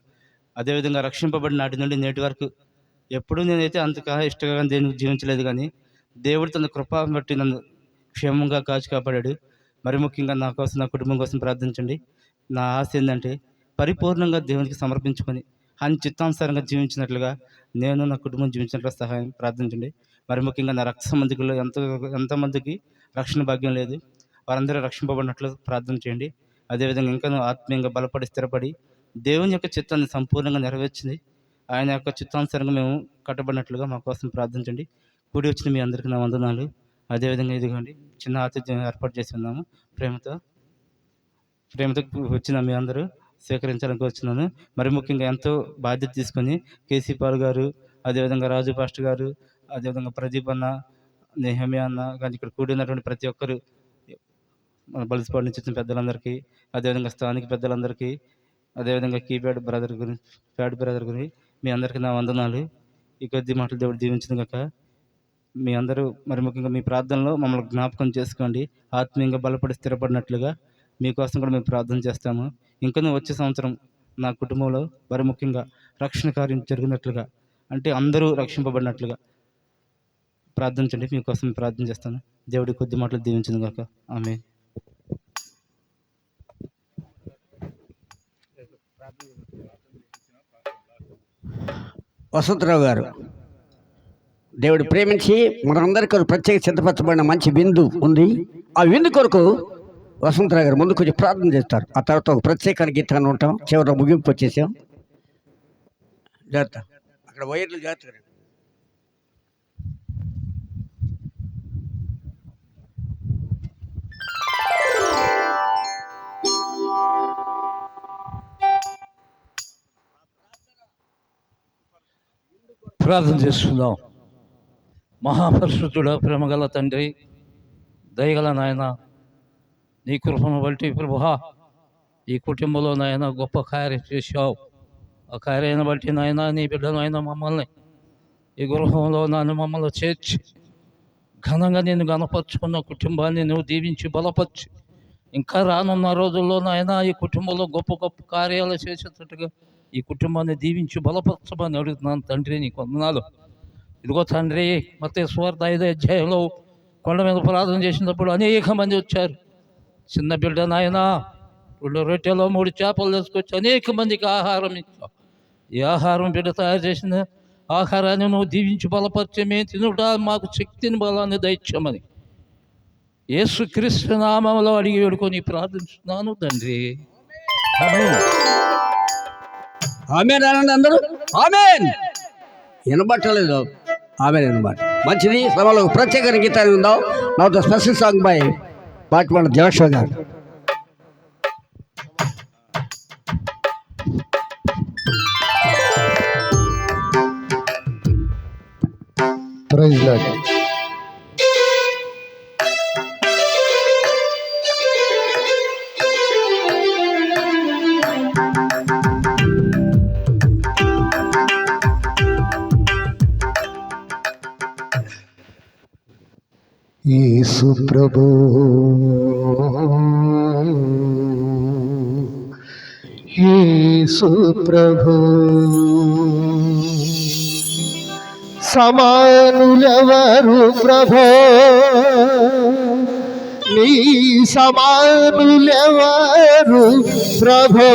అదేవిధంగా రక్షింపబడిన నాటి నుండి నేటి వరకు ఎప్పుడూ నేనైతే అంతగా ఇష్టంగా దేనికి జీవించలేదు, కానీ దేవుడు తన కృప బట్టి నన్ను క్షేమంగా కాచి కాపాడాడు. మరి ముఖ్యంగా నా కోసం, నా కుటుంబం కోసం ప్రార్థించండి. నా ఆశ ఏంటంటే పరిపూర్ణంగా దేవునికి సమర్పించుకొని ఆయన చిత్తానుసారంగా జీవించినట్లుగా నేను నా కుటుంబం జీవించినట్లుగా సహాయం ప్రార్థించండి. మరి ముఖ్యంగా నా రక్త సంబంధికుల్లో ఎంతమందికి రక్షణ భాగ్యం లేదు, వారందరూ రక్షింపబడినట్లు ప్రార్థన చేయండి. అదేవిధంగా ఇంకా ఆత్మీయంగా బలపడి స్థిరపడి దేవుని యొక్క చిత్తాన్ని సంపూర్ణంగా నెరవేర్చింది ఆయన యొక్క చిత్తానుసారంగా మేము కట్టబడినట్లుగా మా కోసం ప్రార్థించండి. కూడి వచ్చిన మీ అందరికీ నా వందనాలు. అదేవిధంగా ఇదిగోండి చిన్న ఆతిథ్యం ఏర్పాటు చేసి ఉన్నాము. ప్రేమతో వచ్చిన మీ అందరూ స్వీకరించడానికి వచ్చినాను. మరి ముఖ్యంగా ఎంతో బాధ్యత తీసుకొని కేసీ పాల్ గారు, అదేవిధంగా రాజు పాస్టర్ గారు, అదేవిధంగా ప్రదీప్ అన్న, నెహమియా అన్న, కానీ ఇక్కడ కూడినటువంటి ప్రతి ఒక్కరు, మన బలిసిపాడు నుంచి వచ్చిన పెద్దలందరికీ, అదేవిధంగా స్థానిక పెద్దలందరికీ, అదేవిధంగా ప్యాడ్ బ్రదర్ గురించి మీ అందరికీ నా వందనాలు. ఈ కొద్ది మాటలు దేవుడు దీవించింది కాక మీ అందరూ మరి ముఖ్యంగా మీ ప్రార్థనలో మమ్మల్ని జ్ఞాపకం చేసుకోండి. ఆత్మీయంగా బలపడి స్థిరపడినట్లుగా మీకోసం కూడా మేము ప్రార్థన చేస్తాము. ఇంకా వచ్చే సంవత్సరం నా కుటుంబంలో మరి ముఖ్యంగా రక్షణ కార్యం జరిగినట్లుగా, అంటే అందరూ రక్షింపబడినట్లుగా ప్రార్థించండి. మీకోసం ప్రార్థన చేస్తాను. దేవుడి కొద్ది మాటలు దీవించింది కాక. ఆమేన్. వసంతరావు గారు, దేవుడు ప్రేమించి మనందరి కొరకు ప్రత్యేక సిద్ధపరచబడిన మంచి విందు ఉంది. ఆ విందు కొరకు వసంతరావు గారు ముందు కొంచెం ప్రార్థన చేస్తారు. ఆ తర్వాత ఒక ప్రత్యేక గీతాన్ని ఉంటాం. చివరిలో ముగింపు వచ్చేసాం. జాగ్రత్త, అక్కడ వైర్లు జాగ్రత్తగా. ప్రార్థన చేసుకుందాం. మహాపరిశుద్ధుడా, ప్రేమగల తండ్రి, దయగల నాయన, నీ కృపను బట్టి ప్రభువా ఈ కుటుంబంలో నాయన గొప్ప కార్యం చేశావు. ఆ కార్యాన్ని బట్టి నాయన నీ బిడ్డను అయినా మమ్మల్ని ఈ గృహంలో నన్ను మమ్మల్ని చేర్చి ఘనంగా నేను గణపరుచుకున్న కుటుంబాన్ని నువ్వు దీవించి బలపరిచి ఇంకా రానున్న రోజుల్లో నాయన ఈ కుటుంబంలో గొప్ప గొప్ప కార్యాలు చేసేటట్టుగా ఈ కుటుంబాన్ని దీవించి బలపరచమని అడుగుతున్నాను తండ్రి. నీకు వందనాలు. ఇదిగో తండ్రి, మత్తయి సువార్త 5వ అధ్యాయంలో కొండ మీద ప్రార్థన చేసినప్పుడు అనేక మంది వచ్చారు. చిన్న బిడ్డ నాయన 2 రొట్టెలు 3 చేపలు తీసుకొచ్చి అనేక మందికి ఆహారం ఇచ్చావు. ఈ ఆహారం బిడ్డ తయారు చేసిన ఆహారాన్ని నువ్వు దీవించి బలపరిచే మేము తినుట మాకు శక్తిని బలాన్ని దయచేయమని యేసుక్రీస్తు నామములో అడిగి వేడుకొని ప్రార్థిస్తున్నాను తండ్రి. ఆమేన్. ఆమేన్ అనండి అందరూ. ఆమేన్. వినబట్టలేదు. ఆమేన్ అనమాట. మంచిది. సభలో ప్రత్యేక గీతాన్ని ఉందాం. నా special song by Batwada Joshua గారు. Praise Lord. యేసు ప్రభు యేసు ప్రభు సమానులెవరు ప్రభో, నీ సమానులెవరు ప్రభో.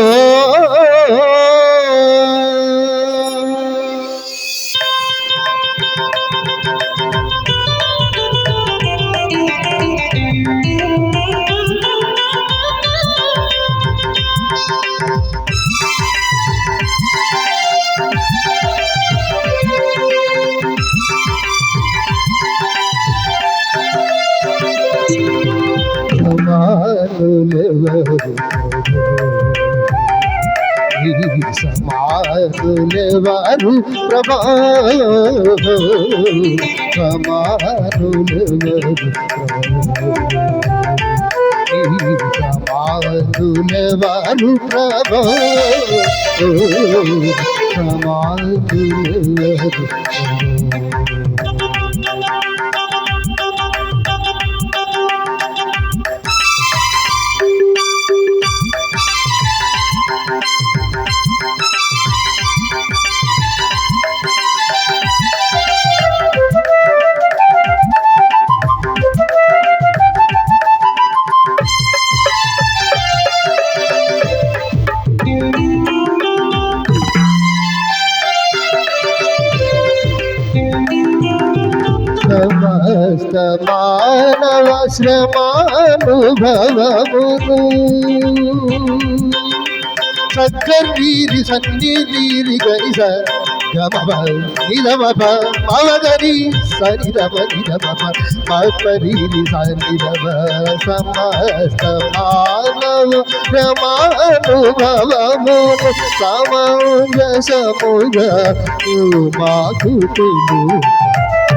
సమానులెవరు ప్రభో, సమానులెవరు సమానులెవరు ప్రభో, సమానులెవరు. సమస్త మానవ శ్రమానుభవమును సక్కరీరి సన్నిధీరి గరిస గమప నిరమప మవగరి సరిరమ నిరమప మపరీరి సరిరమ. సమస్త మానవ శ్రమానుభవమును సమంజసముగా మాకు తెలు,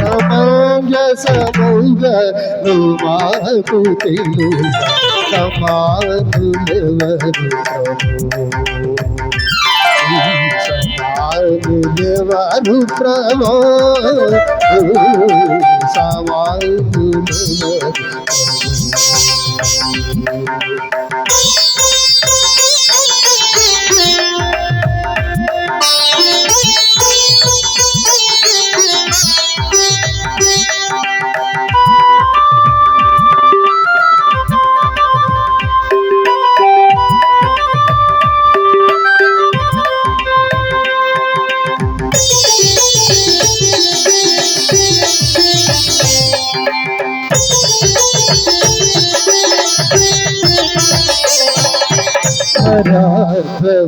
సమంజసముగా మాకు తెలు. సమానులెవరు సమానులెవరు ప్రభో, సమానులెవరు.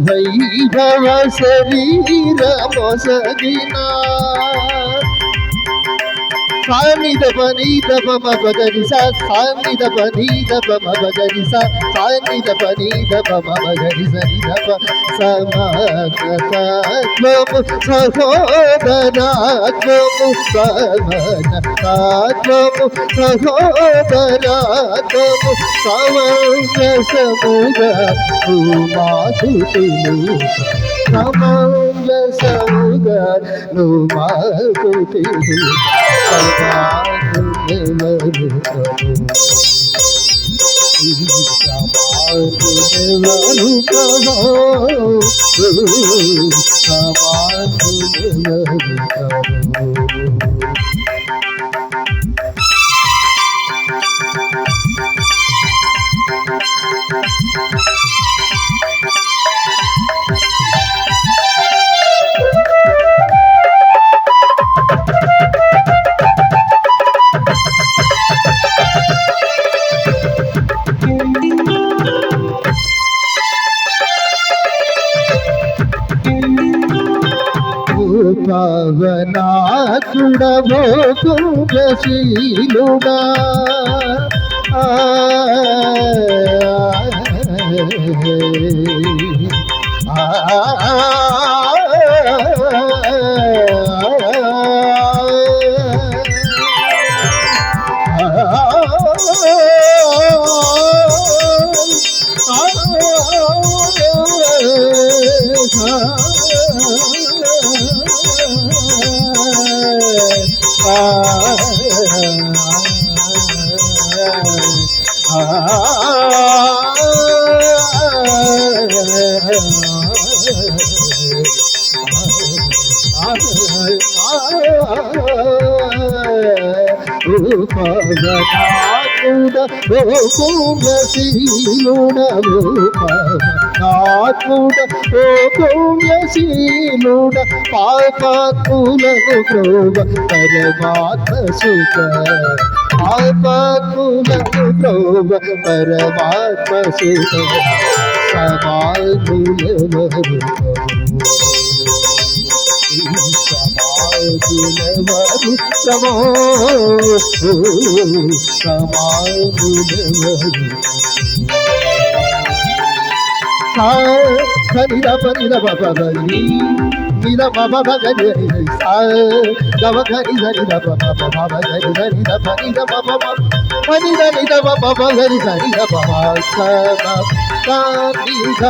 వైభవ శరీరమొసగినా సానిద పనీద పమ బగరి సా సానిద పనీద పమ బగరి సా సానిద పనీద పమ బగరి సనిద ప సమకతాత్మము సహోదరాత్మము సమకతాత్మము సహోదరాత్మము సమంజసముగా మాకు తెలు, సమంజసముగా మాకు తెలు. సమానులెవరు ప్రభో, సమానులెవరు ప్రభో, సమానులెవరు ప్రభో. పావనాకుడవో పుణ్యశీలుడా పుణ్యశీలుడ పాపాత్ములను ప్రోభ పరమాత్మ సుఖ పాపాత్ములను ప్రోభ పరమాత్మ సుఖ సమాధులెవరు సమాధులెవరు సమో సమాధులెవరు నిద నిద బబలి నిద బబ గరి సా గవ గరి గరి దబ బబ బబ గరి గరి దబ నిద బబ మని ద నిద బబ గరి గరి దబ స బ ని ద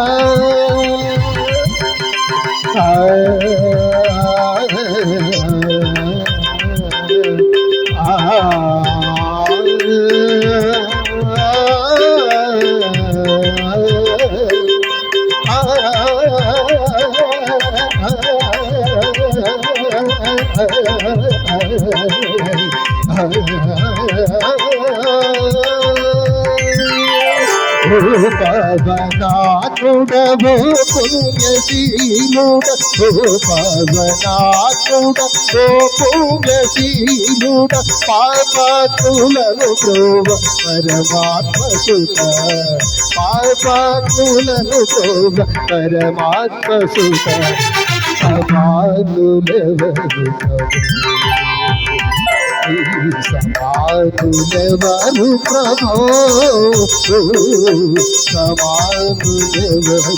పవనాత్ముడవో పుణ్యశీలుడ పవనాత్ముడవో పుణ్యశీలుడ పాపాత్ములను ప్రోభ పరమాత్మ సుత పాపాత్ములను ప్రోభ పరమాత్మ సుత సమానులెవరు సమానులెవరు ప్రభో సమానులెవరు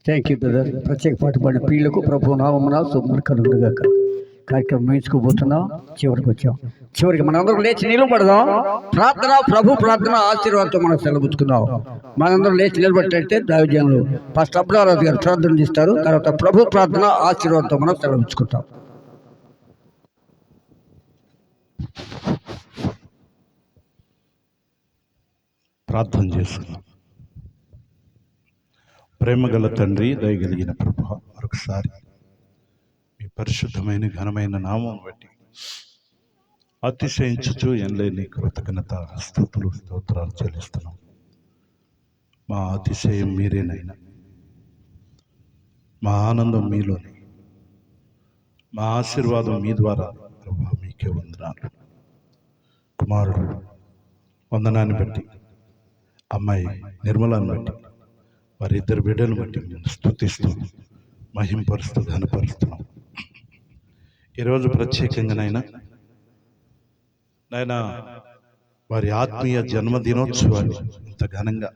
థ్యాంక్ యూ బ్రదర్. ప్రత్యేక పాట పాడిన ప్రియులకు ప్రభు నామమున శుభములు కలుగునుగాక. కార్యక్రమం ముగించుకోబోతున్నాం, చివరికి వచ్చాం. చివరికి మనందరం లేచి నిలబడదాం. ప్రార్థన, ప్రభు ప్రార్థన ఆశీర్వాదంతో మనం సెలవుచ్చుకుందాం. మనందరం లేచి నిలబెట్టయితే దైవజనులు ఫస్ట్ అబ్దుల్లారాజు గారు ప్రార్థన చేస్తారు. తర్వాత ప్రభు ప్రార్థన ఆశీర్వాదంతో మనం సెలవుచ్చుకుంటాం. ప్రార్థన చేసుకున్నాం. ప్రేమగల తండ్రి, దయగలిగిన ప్రభు, మరొకసారి మీ పరిశుద్ధమైన ఘనమైన నామం బట్టి అతిశయించుచు ఎనలేని కృతజ్ఞత స్తుతులు స్తోత్రాలు చెల్లిస్తున్నాం. మా అతిశయం మీరేనైనా, మా ఆనందం మీలోనే, మా ఆశీర్వాదం మీ ద్వారా ప్రభు. మీకే వందనాలు. కుమారుడు వందనాన్ని బట్టి, అమ్మాయి నిర్మలాన్ని బట్టి, వారి ఇద్దరు బిడ్డలను బట్టి మేము స్తుతిస్తూ మహింపరుస్తూ ఘనపరుస్తున్నాం. ఈరోజు ప్రత్యేకంగానైనా నాయన వారి ఆత్మీయ జన్మదినోత్సవాన్ని ఇంత ఘనంగా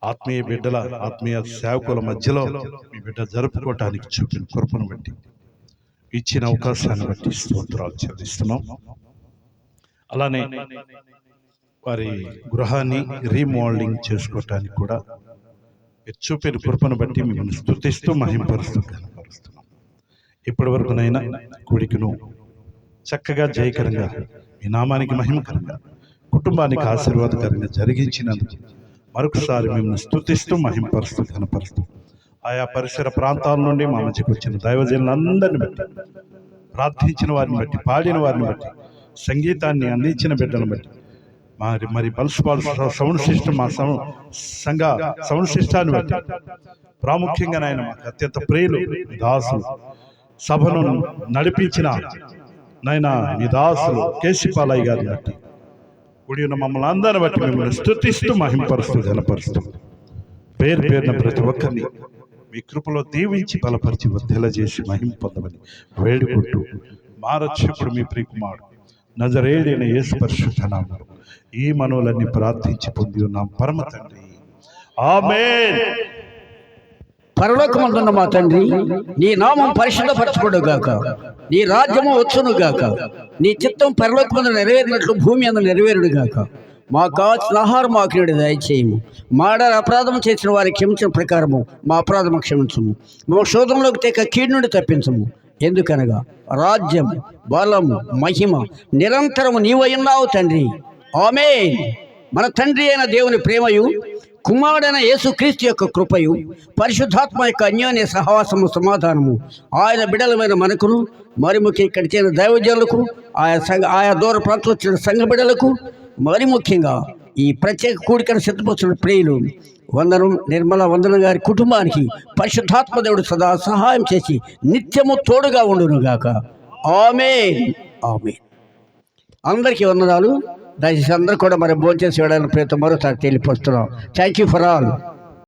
ఆత్మీయ బిడ్డల ఆత్మీయ సేవకుల మధ్యలో మీ బిడ్డ జరుపుకోవటానికి చూపిన కృపను బట్టి, ఇచ్చిన అవకాశాన్ని బట్టి స్తోత్రాలు చెల్లిస్తున్నాం. అలానే వారి గృహాన్ని రీమోడలింగ్ చేసుకోవటానికి కూడా చూపిన కృపను బట్టి మిమ్మల్ని స్తుతిస్తూ మహింపరుస్తూ కనపరుస్తున్నాం. ఇప్పటి వరకునైనా కూడికను చక్కగా జయకరంగా, మీ నామానికి మహిమకరంగా, కుటుంబానికి ఆశీర్వాదకరంగా జరిగించినందుకు మరొకసారి మిమ్మల్ని స్తుతిస్తూ మహింపరుస్తూ కనపరుస్తూ, ఆయా పరిసర ప్రాంతాల నుండి మా మధ్యకు వచ్చిన దైవజనులందరిని బట్టి, ప్రార్థించిన వారిని బట్టి, పాడిన వారిని బట్టి, సంగీతాన్ని అందించిన బిడ్డలను బట్టి, మరి పల్స్పాల్ సౌండ్ సిస్టమ్, మా సంఘ సౌండ్ సిస్టాన్ని బట్టి, ప్రాముఖ్యంగా నాయన మాకు అత్యంత ప్రియులు దాసులు సభను నడిపించిన నాయన మీ దాసులు కేశిపాలయ్య గారిని బట్టి కూడి ఉన్న మమ్మల్ని అందరిని బట్టి మిమ్మల్ని స్తుతిస్తూ మహింపరుస్తూ గణపరుస్తూ పేరు పేరున ప్రతి ఒక్కరిని మీ కృపలో దీవించి బలపరిచి వర్ధిల్లజేసి మహిమ పొందమని వేడుకుంటూ మారక్షకుడు మీ ప్రియకుమారుడు నజరేయుడైన యేసు పరిశుద్ధ నామములో ఈ మనవులన్నీ ప్రార్థించి పొంది ఉన్నాం పరమ తండ్రి, ఆమేన్. పరలోకమందున్న మా తండ్రి, నీ నామం పరిశుద్ధపరచబడుగాక, నీ రాజ్యము వచ్చునుగాక, నీ చిత్తం పరలోకమందు నెరవేరినట్లు భూమి అందు నెరవేరుడుగాక. మాకు కావాల్సిన ఆహారం మాకు నేడు దయచేయము. మాడ అపరాధం చేసిన వారికి క్షమించిన ప్రకారము మా అపరాధము క్షమించము. మా శోధంలోకి తెక కీడు నుండి తప్పించము. ఎందుకనగా రాజ్యం, బలము, మహిమ నిరంతరము నీవై ఉన్నావు తండ్రి. ఆమేన్. మన తండ్రి అయిన దేవుని ప్రేమయు, కుమారుడైన యేసుక్రీస్తు యొక్క కృపయు, పరిశుద్ధాత్మ యొక్క అన్యోన్య సహవాసము, సమాధానము ఆయన బిడలమైన మనకును, మరి ముఖ్య ఇక్కడ చేరిన దైవజనులకు, ఆయా దూర ప్రాంతంలో వచ్చిన సంఘ బిడలకు, మరి ముఖ్యంగా ఈ ప్రత్యేక కూడికను సిద్ధపరుచిన ప్రియులు వందనం నిర్మల వందనం గారి కుటుంబానికి పరిశుద్ధాత్మ దేవుడు సదా సహాయం చేసి నిత్యము తోడుగా ఉండునుగాక. ఆమేన్. ఆమేన్. అందరికీ వందనాలు. దయచేసి అందరూ కూడా మరి భోజనం చేసి వేయడానికి ప్రయత్నం మరోసారి తెలియపరుస్తున్నాం. Thank you for all.